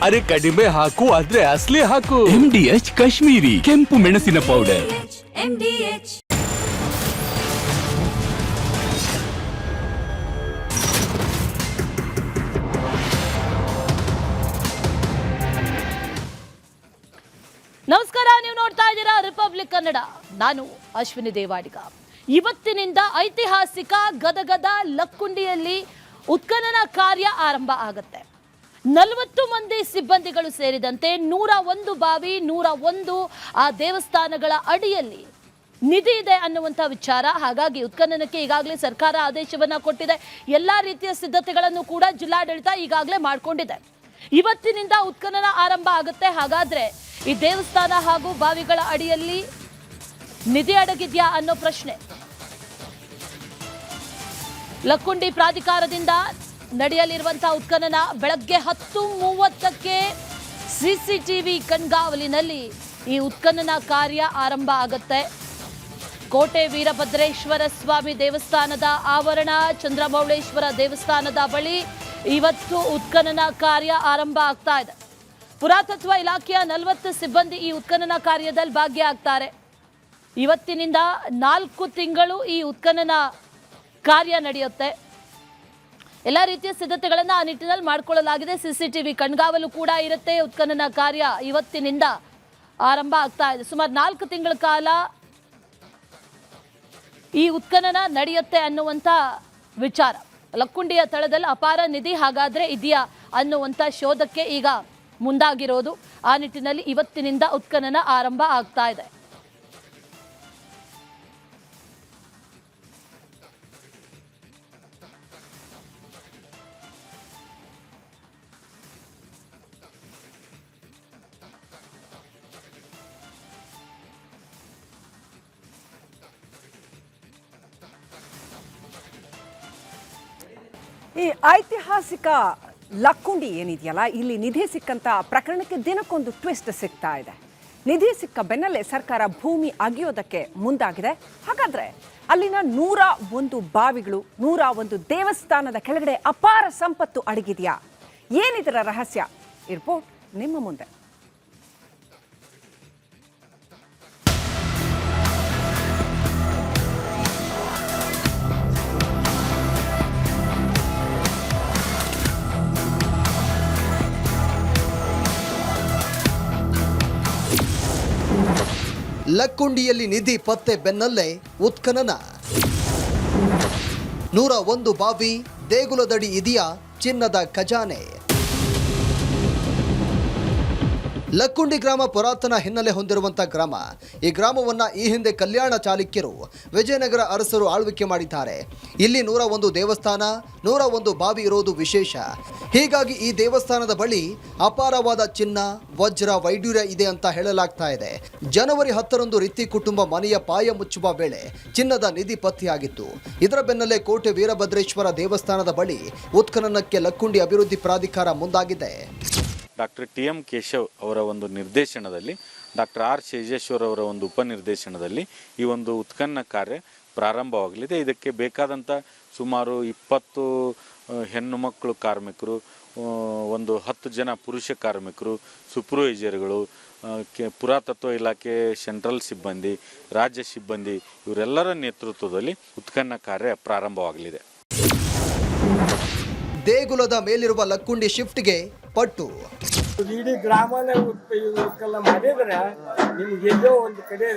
ಅರೆ ಕಡಿಮೆ ಹಾಕು ಆದ್ರೆ ಅಸಲಿ ಹಾಕು. MDH ಕಾಶ್ಮೀರಿ ಕೆಂಪು ಮೆಣಸಿನ ಪೌಡರ್. ನಮಸ್ಕಾರ, ನೀವು ನೋಡ್ತಾ ಇದ್ದೀರಾ ರಿಪಬ್ಲಿಕ್ ಕನ್ನಡ. ನಾನು ಅಶ್ವಿನಿ ದೇವಾಡಿಗ. ಇವತ್ತಿನಿಂದ ಐತಿಹಾಸಿಕ ಗದಗದ ಲಕ್ಕುಂಡಿಯಲ್ಲಿ ಉತ್ಖನನ ಕಾರ್ಯ ಆರಂಭ ಆಗುತ್ತೆ. 40 ಮಂದಿ ಸಿಬ್ಬಂದಿಗಳು ಸೇರಿದಂತೆ 101 ಬಾವಿ, 101 ಆ ದೇವಸ್ಥಾನಗಳ ಅಡಿಯಲ್ಲಿ ನಿಧಿ ಇದೆ ಅನ್ನುವಂಥ ವಿಚಾರ. ಹಾಗಾಗಿ ಉತ್ಖನನಕ್ಕೆ ಈಗಾಗಲೇ ಸರ್ಕಾರ ಆದೇಶವನ್ನ ಕೊಟ್ಟಿದೆ. ಎಲ್ಲಾ ರೀತಿಯ ಸಿದ್ಧತೆಗಳನ್ನು ಕೂಡ ಜಿಲ್ಲಾಡಳಿತ ಈಗಾಗಲೇ ಮಾಡಿಕೊಂಡಿದೆ. ಇವತ್ತಿನಿಂದ ಉತ್ಖನನ ಆರಂಭ ಆಗುತ್ತೆ. ಹಾಗಾದ್ರೆ ಈ ದೇವಸ್ಥಾನ ಹಾಗೂ ಬಾವಿಗಳ ಅಡಿಯಲ್ಲಿ ನಿಧಿ ಅಡಗಿದ್ಯಾ ಅನ್ನೋ ಪ್ರಶ್ನೆ. ಲಕ್ಕುಂಡಿ ಪ್ರಾಧಿಕಾರದಿಂದ ನಡೆಯಲಿರುವಂತಹ ಉತ್ಖನನ ಬೆಳಗ್ಗೆ 10:30ಕ್ಕೆ ಸಿಸಿಟಿವಿ ಕಣ್ಗಾವಲಿನಲ್ಲಿ ಈ ಉತ್ಖನನ ಕಾರ್ಯ ಆರಂಭ ಆಗುತ್ತೆ. ಕೋಟೆ ವೀರಭದ್ರೇಶ್ವರ ಸ್ವಾಮಿ ದೇವಸ್ಥಾನದ ಆವರಣ, ಚಂದ್ರಮೌಳೇಶ್ವರ ದೇವಸ್ಥಾನದ ಬಳಿ ಇವತ್ತು ಉತ್ಖನನ ಕಾರ್ಯ ಆರಂಭ ಆಗ್ತಾ ಇದೆ. ಪುರಾತತ್ವ ಇಲಾಖೆಯ 40 ಸಿಬ್ಬಂದಿ ಈ ಉತ್ಖನನ ಕಾರ್ಯದಲ್ಲಿ ಭಾಗಿಯಾಗ್ತಾರೆ. ಇವತ್ತಿನಿಂದ 4 ತಿಂಗಳು ಈ ಉತ್ಖನನ ಕಾರ್ಯ ನಡೆಯುತ್ತೆ. ಎಲ್ಲ ರೀತಿಯ ಸಿದ್ಧತೆಗಳನ್ನು ಆ ನಿಟ್ಟಿನಲ್ಲಿ ಮಾಡಿಕೊಳ್ಳಲಾಗಿದೆ. ಸಿಸಿಟಿವಿ ಕಣ್ಗಾವಲು ಕೂಡ ಇರುತ್ತೆ. ಉತ್ಖನನ ಕಾರ್ಯ ಇವತ್ತಿನಿಂದ ಆರಂಭ ಆಗ್ತಾ ಇದೆ. ಸುಮಾರು 4 ತಿಂಗಳ ಕಾಲ ಈ ಉತ್ಖನನ ನಡೆಯುತ್ತೆ ಅನ್ನುವಂಥ ವಿಚಾರ. ಲಕ್ಕುಂಡಿಯ ತಳದಲ್ಲಿ ಅಪಾರ ನಿಧಿ ಹಾಗಾದ್ರೆ ಇದೆಯಾ ಅನ್ನುವಂಥ ಶೋಧಕ್ಕೆ ಈಗ ಮುಂದಾಗಿರೋದು. ಆ ನಿಟ್ಟಿನಲ್ಲಿ ಇವತ್ತಿನಿಂದ ಉತ್ಖನನ ಆರಂಭ ಆಗ್ತಾ ಇದೆ. ಈ ಐತಿಹಾಸಿಕ ಲಕ್ಕುಂಡಿ ಏನಿದೆಯಲ್ಲ, ಇಲ್ಲಿ ನಿಧಿ ಸಿಕ್ಕಂತ ಪ್ರಕರಣಕ್ಕೆ ದಿನಕ್ಕೊಂದು ಟ್ವಿಸ್ಟ್ ಸಿಗ್ತಾ ಇದೆ. ನಿಧಿ ಸಿಕ್ಕ ಬೆನ್ನಲ್ಲೇ ಸರ್ಕಾರ ಭೂಮಿ ಅಗೆಯೋದಕ್ಕೆ ಮುಂದಾಗಿದೆ. ಹಾಗಾದ್ರೆ ಅಲ್ಲಿನ 101 ಬಾವಿಗಳು, 101 ದೇವಸ್ಥಾನದ ಕೆಳಗಡೆ ಅಪಾರ ಸಂಪತ್ತು ಅಡಗಿದೆಯಾ? ಏನಿದರ ರಹಸ್ಯ? ರಿಪೋರ್ಟ್ ನಿಮ್ಮ ಮುಂದೆ. ಲಕ್ಕುಂಡಿಯಲ್ಲಿ ನಿಧಿ ಪತ್ತೆ ಬೆನ್ನಲ್ಲೇ ಉತ್ಖನನ. 101 ಬಾವಿ, ದೇಗುಲದಡಿ ಇದೆಯಾ ಚಿನ್ನದ ಖಜಾನೆ? ಲಕ್ಕುಂಡಿ ಗ್ರಾಮ ಪುರಾತನ ಹಿನ್ನೆಲೆ ಹೊಂದಿರುವಂತಹ ಗ್ರಾಮ. ಈ ಗ್ರಾಮವನ್ನ ಈ ಹಿಂದೆ ಕಲ್ಯಾಣ ಚಾಲುಕ್ಯರು, ವಿಜಯನಗರ ಅರಸರು ಆಳ್ವಿಕೆ ಮಾಡಿದ್ದಾರೆ. ಇಲ್ಲಿ 101 ದೇವಸ್ಥಾನ, 101 ಬಾವಿ ಇರೋದು ವಿಶೇಷ. ಹೀಗಾಗಿ ಈ ದೇವಸ್ಥಾನದ ಬಳಿ ಅಪಾರವಾದ ಚಿನ್ನ, ವಜ್ರ, ವೈಡೂರ್ಯ ಇದೆ ಅಂತ ಹೇಳಲಾಗ್ತಾ ಇದೆ. ಜನವರಿ 10ರಂದು ರಿತ್ತಿ ಕುಟುಂಬ ಮನೆಯ ಪಾಯ ಮುಚ್ಚುವ ವೇಳೆ ಚಿನ್ನದ ನಿಧಿ ಪತ್ತೆಯಾಗಿತ್ತು. ಇದರ ಬೆನ್ನಲ್ಲೇ ಕೋಟೆ ವೀರಭದ್ರೇಶ್ವರ ದೇವಸ್ಥಾನದ ಬಳಿ ಉತ್ಖನನಕ್ಕೆ ಲಕ್ಕುಂಡಿ ಅಭಿವೃದ್ಧಿ ಪ್ರಾಧಿಕಾರ ಮುಂದಾಗಿದೆ. ಡಾಕ್ಟರ್ TM ಕೇಶವ್ ಅವರ ಒಂದು ನಿರ್ದೇಶನದಲ್ಲಿ, ಡಾಕ್ಟರ್ R ಶೇಜೇಶ್ವರ್ ಅವರ ಒಂದು ಉಪನಿರ್ದೇಶನದಲ್ಲಿ ಈ ಒಂದು ಉತ್ಖನನ ಕಾರ್ಯ ಪ್ರಾರಂಭವಾಗಲಿದೆ. ಇದಕ್ಕೆ ಬೇಕಾದಂಥ ಸುಮಾರು 20 ಹೆಣ್ಣು ಮಕ್ಕಳು ಕಾರ್ಮಿಕರು, ಒಂದು 10 ಜನ ಪುರುಷ ಕಾರ್ಮಿಕರು, ಸೂಪರ್ವೈಸರ್ಗಳು, ಪುರಾತತ್ವ ಇಲಾಖೆ ಸೆಂಟ್ರಲ್ ಸಿಬ್ಬಂದಿ, ರಾಜ್ಯ ಸಿಬ್ಬಂದಿ ಇವರೆಲ್ಲರ ನೇತೃತ್ವದಲ್ಲಿ ಉತ್ಖನನ ಕಾರ್ಯ ಪ್ರಾರಂಭವಾಗಲಿದೆ. ದೇಗುಲದ ಮೇಲಿರುವ ಲಕ್ಕುಂಡಿ ಶಿಫ್ಟ್ಗೆ ಪಟ್ಟು. ಇಡೀ ಗ್ರಾಮನೇ ಉತ್ಖನನ ಮಾಡಿದ್ರೆ ನಿಮ್ಗೆ ಎಲ್ಲೋ ಒಂದು ಕಡೆ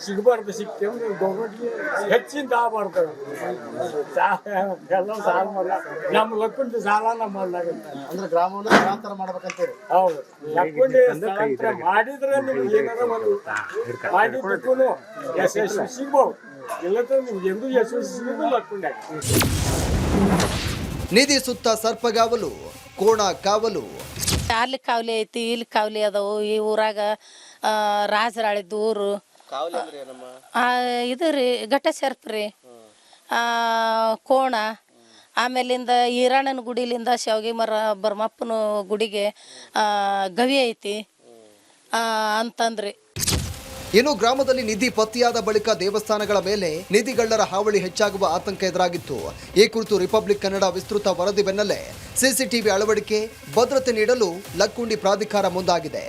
ಸಿಗಬಾರ್ದು, ಸಿಕ್ತೇವೆ ಗೌರ್ಮೆಂಟ್ಗೆ ಹೆಚ್ಚಿಂದ ಆಗಬಾರ್ದು. ಎಲ್ಲ ಸಾಲ ಮಾಡ ನಮ್ಮ ಲಕ್ಕುಂಡಿ ಸಾಲನ ಮಾಡಲಾಗುತ್ತೆ ಅಂದ್ರೆ ಗ್ರಾಮವನ್ನು ಸ್ಥಳಾಂತರ ಮಾಡ್ಬೇಕಂತೀರಿ? ಹೌದು, ಲಕ್ಕುಂಡಿ ಸ್ಥಳಾಂತರ ಮಾಡಿದ್ರೆ ನಿಮ್ಗೆ ಏನಾರ ಒಂದು ಮಾಡಿದ್ದಕ್ಕೂ ಯಶಸ್ವಿ ಸಿಗ್ಬೋದು. ಇಲ್ಲದ್ರೆ ನಿಮ್ಗೆ ಎಂದೂ ಯಶಸ್ವಿ ಸಿಗೋದು ಲಕ್ಕುಂಡಿ. ನಿಧಿ ಸುತ್ತ ಸರ್ಪಗಾವಲು, ಕೋಣ ಕಾವಲು. ಅಲ್ಲಿ ಕಾವಲಿ ಐತಿ, ಇಲ್ಲಿ ಕಾವಲಿ ಅದಾವು. ಈ ಊರಾಗ ರಾಜರಾಳಿದ್ದು ಊರು. ಇದು ರೀ ಘಟ್ಟ ಸರ್ಪ ರೀ, ಕೋಣ. ಆಮೇಲಿಂದ ಈರಾಣನ ಗುಡಿಲಿಂದ ಶಾವಿಗೆ ಮರ ಬರ್ಮಪ್ಪನ ಗುಡಿಗೆ ಗವಿ ಐತಿ ಅಂತಂದ್ರಿ. ಇನ್ನು ಗ್ರಾಮದಲ್ಲಿ ನಿಧಿ ಪತ್ತೆಯಾದ ಬಳಿಕ ದೇವಸ್ಥಾನಗಳ ಮೇಲೆ ನಿಧಿಗಳ್ಳರ ಹಾವಳಿ ಹೆಚ್ಚಾಗುವ ಆತಂಕ ಎದುರಾಗಿತ್ತು. ಈ ಕುರಿತು ರಿಪಬ್ಲಿಕ್ ಕನ್ನಡ ವಿಸ್ತೃತ ವರದಿ ಬೆನ್ನಲ್ಲೇ ಸಿಸಿಟಿವಿ ಅಳವಡಿಕೆ ಭದ್ರತೆ ನೀಡಲು ಲಕ್ಕುಂಡಿ ಪ್ರಾಧಿಕಾರ ಮುಂದಾಗಿದೆ.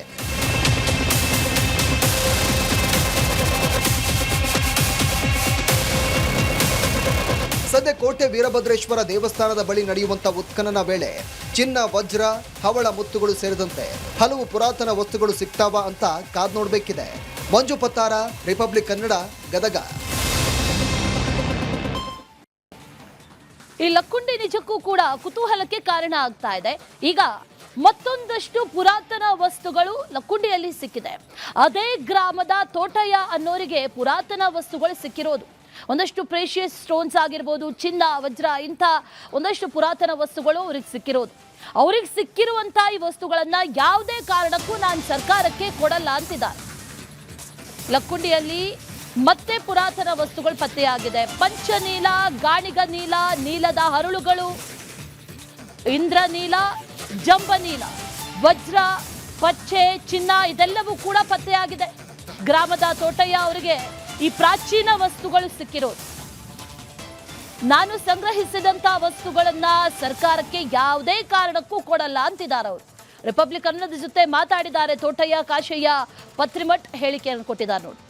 ಸದ್ಯ ಕೋಟೆ ವೀರಭದ್ರೇಶ್ವರ ದೇವಸ್ಥಾನದ ಬಳಿ ನಡೆಯುವಂತ ಉತ್ಖನನ ವೇಳೆ ಚಿನ್ನ, ವಜ್ರ, ಹವಳ ಮುತ್ತುಗಳು ಸೇರಿದಂತೆ ಹಲವು ಪುರಾತನ ವಸ್ತುಗಳು ಸಿಗ್ತಾವ ಅಂತ ಕಾದ್ ನೋಡಬೇಕಿದೆ. ಮಂಜು ಪತ್ತಾರ, ರಿಪಬ್ಲಿಕ್ ಕನ್ನಡ, ಗದಗ. ಈ ಲಕ್ಕುಂಡಿ ನಿಜಕ್ಕೂ ಕೂಡ ಕುತೂಹಲಕ್ಕೆ ಕಾರಣ ಆಗ್ತಾ ಇದೆ. ಈಗ ಮತ್ತೊಂದಷ್ಟು ಪುರಾತನ ವಸ್ತುಗಳು ಲಕ್ಕುಂಡಿಯಲ್ಲಿ ಸಿಕ್ಕಿದೆ. ಅದೇ ಗ್ರಾಮದ ತೋಟಯ್ಯ ಅನ್ನೋರಿಗೆ ಪುರಾತನ ವಸ್ತುಗಳು ಸಿಕ್ಕಿರೋದು. ಒಂದಷ್ಟು ಪ್ರೇಷಿಯಸ್ ಸ್ಟೋನ್ಸ್ ಆಗಿರ್ಬೋದು, ಚಿನ್ನ, ವಜ್ರ, ಇಂಥ ಒಂದಷ್ಟು ಪುರಾತನ ವಸ್ತುಗಳು ಅವ್ರಿಗೆ ಸಿಕ್ಕಿರೋದು. ಅವ್ರಿಗೆ ಸಿಕ್ಕಿರುವಂಥ ಈ ವಸ್ತುಗಳನ್ನ ಯಾವುದೇ ಕಾರಣಕ್ಕೂ ನಾನು ಸರ್ಕಾರಕ್ಕೆ ಕೊಡಲ್ಲ ಅಂತಿದ್ದಾರೆ. ಲಕ್ಕುಂಡಿಯಲ್ಲಿ ಮತ್ತೆ ಪುರಾತನ ವಸ್ತುಗಳು ಪತ್ತೆಯಾಗಿದೆ. ಪಂಚನೀಲ, ಗಾಣಿಗ ನೀಲ, ನೀಲದ ಹರಳುಗಳು, ಇಂದ್ರನೀಲ, ಜಂಬನೀಲ, ವಜ್ರ, ಪಚ್ಚೆ, ಚಿನ್ನ ಇದೆಲ್ಲವೂ ಕೂಡ ಪತ್ತೆಯಾಗಿದೆ. ಗ್ರಾಮದ ತೋಟಯ್ಯ ಅವರಿಗೆ ಈ ಪ್ರಾಚೀನ ವಸ್ತುಗಳು ಸಿಕ್ಕಿರೋದು. ನಾನು ಸಂಗ್ರಹಿಸಿದಂತ ವಸ್ತುಗಳನ್ನ ಸರ್ಕಾರಕ್ಕೆ ಯಾವುದೇ ಕಾರಣಕ್ಕೂ ಕೊಡಲ್ಲ ಅಂತಿದ್ದಾರೆ ಅವರು. ರಿಪಬ್ಲಿಕ್ ಕನ್ನಡದ ಜೊತೆ ಮಾತಾಡಿದ್ದಾರೆ ತೋಟಯ್ಯ ಕಾಶಯ್ಯ ಪತ್ರಿಮಠ್, ಹೇಳಿಕೆಯನ್ನು ಕೊಟ್ಟಿದ್ದಾರೆ ನೋಡಿ.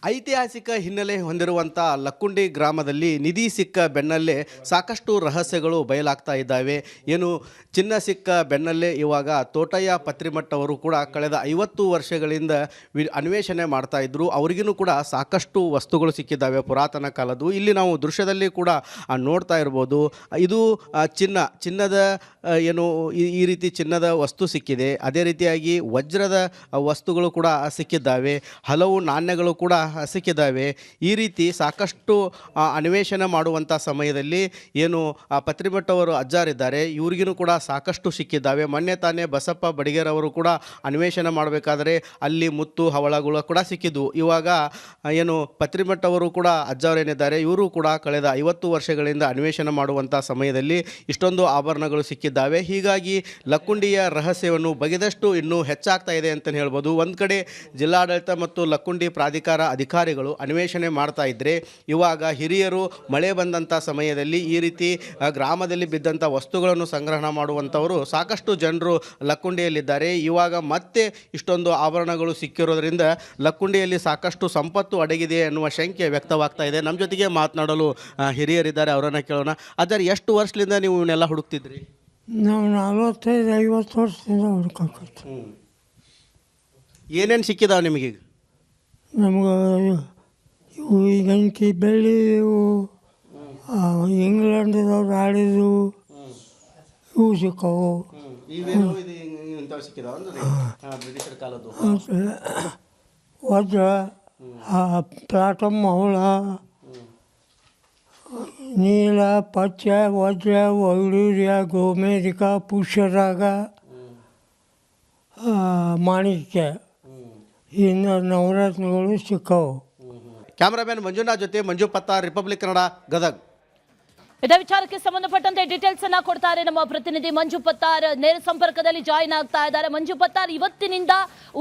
ಐತಿಹಾಸಿಕ ಹಿನ್ನೆಲೆ ಹೊಂದಿರುವಂಥ ಲಕ್ಕುಂಡಿ ಗ್ರಾಮದಲ್ಲಿ ನಿಧಿ ಸಿಕ್ಕ ಬೆನ್ನಲ್ಲೇ ಸಾಕಷ್ಟು ರಹಸ್ಯಗಳು ಬಯಲಾಗ್ತಾ ಇದ್ದಾವೆ. ಏನು ಚಿನ್ನ ಸಿಕ್ಕ ಬೆನ್ನಲ್ಲೇ ಇವಾಗ ತೋಟಯ್ಯ ಪತ್ರಿಮಠ್ ಅವರು ಕೂಡ ಕಳೆದ 50 ವರ್ಷಗಳಿಂದ ಅನ್ವೇಷಣೆ ಮಾಡ್ತಾ ಇದ್ರು. ಅವ್ರಿಗೂ ಕೂಡ ಸಾಕಷ್ಟು ವಸ್ತುಗಳು ಸಿಕ್ಕಿದ್ದಾವೆ ಪುರಾತನ ಕಾಲದ್ದು. ಇಲ್ಲಿ ನಾವು ದೃಶ್ಯದಲ್ಲಿ ಕೂಡ ನೋಡ್ತಾ ಇರ್ಬೋದು. ಇದು ಚಿನ್ನದ ಏನು ಈ ರೀತಿ ಚಿನ್ನದ ವಸ್ತು ಸಿಕ್ಕಿದೆ. ಅದೇ ರೀತಿಯಾಗಿ ವಜ್ರದ ವಸ್ತುಗಳು ಕೂಡ ಸಿಕ್ಕಿದ್ದಾವೆ. ಹಲವು ನಾಣ್ಯಗಳು ಕೂಡ ಸಿಕ್ಕಿದ್ದಾವೆ. ಈ ರೀತಿ ಸಾಕಷ್ಟು ಅನ್ವೇಷಣೆ ಮಾಡುವಂಥ ಸಮಯದಲ್ಲಿ ಏನು ಪತ್ರಿಮಠ್ ಅವರು ಅಜ್ಜಾರಿದ್ದಾರೆ, ಇವ್ರಿಗೂ ಕೂಡ ಸಾಕಷ್ಟು ಸಿಕ್ಕಿದ್ದಾವೆ. ಮೊನ್ನೆ ತಾನೇ ಬಸಪ್ಪ ಬಡಿಗೇರವರು ಕೂಡ ಅನ್ವೇಷಣೆ ಮಾಡಬೇಕಾದ್ರೆ ಅಲ್ಲಿ ಮುತ್ತು ಹವಳಗಳು ಕೂಡ ಸಿಕ್ಕಿದ್ವು. ಇವಾಗ ಏನು ಪತ್ರಿಮಠ್ ಅವರು ಕೂಡ ಅಜ್ಜಾರೇನಿದ್ದಾರೆ, ಇವರು ಕೂಡ ಕಳೆದ 50 ವರ್ಷಗಳಿಂದ ಅನ್ವೇಷಣೆ ಮಾಡುವಂಥ ಸಮಯದಲ್ಲಿ ಇಷ್ಟೊಂದು ಆಭರಣಗಳು ಸಿಕ್ಕಿದ್ದಾವೆ. ಹೀಗಾಗಿ ಲಕ್ಕುಂಡಿಯ ರಹಸ್ಯವನ್ನು ಬಗೆದಷ್ಟು ಇನ್ನೂ ಹೆಚ್ಚಾಗ್ತಾ ಇದೆ ಅಂತಲೇ ಹೇಳ್ಬೋದು. ಒಂದು ಕಡೆ ಜಿಲ್ಲಾಡಳಿತ ಮತ್ತು ಲಕ್ಕುಂಡಿ ಪ್ರಾಧಿಕಾರ ಅಧಿಕಾರಿಗಳು ಅನ್ವೇಷಣೆ ಮಾಡ್ತಾ ಇದ್ದರೆ, ಇವಾಗ ಹಿರಿಯರು ಮಳೆ ಬಂದಂಥ ಸಮಯದಲ್ಲಿ ಈ ರೀತಿ ಗ್ರಾಮದಲ್ಲಿ ಬಿದ್ದಂಥ ವಸ್ತುಗಳನ್ನು ಸಂಗ್ರಹಣ ಮಾಡುವಂಥವರು ಸಾಕಷ್ಟು ಜನರು ಲಕ್ಕುಂಡಿಯಲ್ಲಿದ್ದಾರೆ. ಇವಾಗ ಮತ್ತೆ ಇಷ್ಟೊಂದು ಆಭರಣಗಳು ಸಿಕ್ಕಿರೋದ್ರಿಂದ ಲಕ್ಕುಂಡಿಯಲ್ಲಿ ಸಾಕಷ್ಟು ಸಂಪತ್ತು ಅಡಗಿದೆ ಎನ್ನುವ ಶಂಕೆ ವ್ಯಕ್ತವಾಗ್ತಾ ಇದೆ. ನಮ್ಮ ಜೊತೆಗೆ ಮಾತನಾಡಲು ಹಿರಿಯರಿದ್ದಾರೆ, ಅವರನ್ನು ಕೇಳೋಣ. ಅದರ ಎಷ್ಟು ವರ್ಷದಿಂದ ನೀವು ಇವನ್ನೆಲ್ಲ ಹುಡುಕ್ತಿದ್ರಿ? ನಾವು 45-50 ವರ್ಷದಿಂದ ಹುಡುಕಕ್ಕೆ. ಏನೇನು ಸಿಕ್ಕಿದಾವೆ ನಿಮಗೀಗ? ನಮ್ಗೆ ಇವು ಈಗನ್ಕಿ ಬೆಳ್ಳಿ, ಇವು ಇಂಗ್ಲೆಂಡ್ದವ್ರು ಆಡಿದ್ದು ಇವು ಸಿಕ್ಕವು. ವಜ್ರ, ಪ್ಲಾಟಮ್, ಹವಳ, ನೀಲ, ಪಚ್ಚ, ವಜ್ರ, ವೈಡೂರ್ಯ, ಗೋಮೇಧಿಕ, ಪುಷ್ಯರಾಗ, ಮಾಣಿಕ್ಯ, ಇನ್ನು ನವರತ್ನಗಳು ಸಿಕ್ಕವು. ಕ್ಯಾಮ್ರಾಮನ್ ಮಂಜುನಾಥ್ ಜೊತೆ ಮಂಜು ಪತ್ತಾರ್, ರಿಪಬ್ಲಿಕ್ ಕನ್ನಡ, ಗದಗ್. ಇದೇ ವಿಚಾರಕ್ಕೆ ಸಂಬಂಧಪಟ್ಟಂತೆ ಡೀಟೇಲ್ಸ್ ಅನ್ನ ಕೊಡ್ತಾರೆ ನಮ್ಮ ಪ್ರತಿನಿಧಿ ಮಂಜು ಪತ್ತಾರ್. ನೇರ ಸಂಪರ್ಕದಲ್ಲಿ ಜಾಯಿನ್ ಆಗ್ತಾ ಇದ್ದಾರೆ. ಮಂಜು ಪತ್ತಾರ್, ಇವತ್ತಿನಿಂದ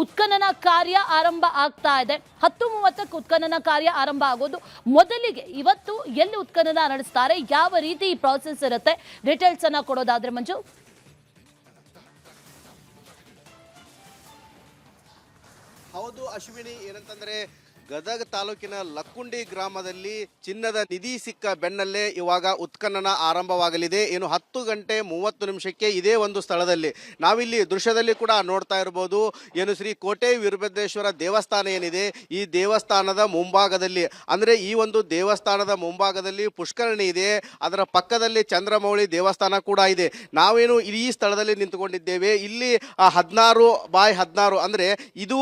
ಉತ್ಖನನ ಕಾರ್ಯ ಆರಂಭ ಆಗ್ತಾ ಇದೆ. 10:30ಕ್ಕೆ ಉತ್ಖನನ ಕಾರ್ಯ ಆರಂಭ ಆಗೋದು. ಮೊದಲಿಗೆ ಇವತ್ತು ಎಲ್ಲಿ ಉತ್ಖನನ ನಡೆಸ್ತಾರೆ, ಯಾವ ರೀತಿ ಈ ಪ್ರಾಸೆಸ್ ಇರುತ್ತೆ, ಡೀಟೇಲ್ಸ್ ಅನ್ನ ಕೊಡೋದಾದ್ರೆ ಮಂಜು. ಹೌದು ಅಶ್ವಿನಿ, ಏನಂತಂದರೆ ಗದಗ ತಾಲೂಕಿನ ಲಕ್ಕುಂಡಿ ಗ್ರಾಮದಲ್ಲಿ ಚಿನ್ನದ ನಿಧಿ ಸಿಕ್ಕ ಬೆನ್ನಲ್ಲೇ ಇವಾಗ ಉತ್ಖನನ ಆರಂಭವಾಗಲಿದೆ. ಏನು 10:30 ಇದೇ ಒಂದು ಸ್ಥಳದಲ್ಲಿ ನಾವಿಲ್ಲಿ ದೃಶ್ಯದಲ್ಲಿ ಕೂಡ ನೋಡ್ತಾ ಇರ್ಬೋದು. ಏನು ಶ್ರೀ ಕೋಟೆ ವೀರಭದ್ರೇಶ್ವರ ದೇವಸ್ಥಾನ ಏನಿದೆ, ಈ ದೇವಸ್ಥಾನದ ಮುಂಭಾಗದಲ್ಲಿ, ಅಂದರೆ ಈ ಒಂದು ದೇವಸ್ಥಾನದ ಮುಂಭಾಗದಲ್ಲಿ ಪುಷ್ಕರಣಿ ಇದೆ. ಅದರ ಪಕ್ಕದಲ್ಲಿ ಚಂದ್ರಮೌಳಿ ದೇವಸ್ಥಾನ ಕೂಡ ಇದೆ. ನಾವೇನು ಈ ಸ್ಥಳದಲ್ಲಿ ನಿಂತುಕೊಂಡಿದ್ದೇವೆ. ಇಲ್ಲಿ 16x16 ಅಂದರೆ ಇದು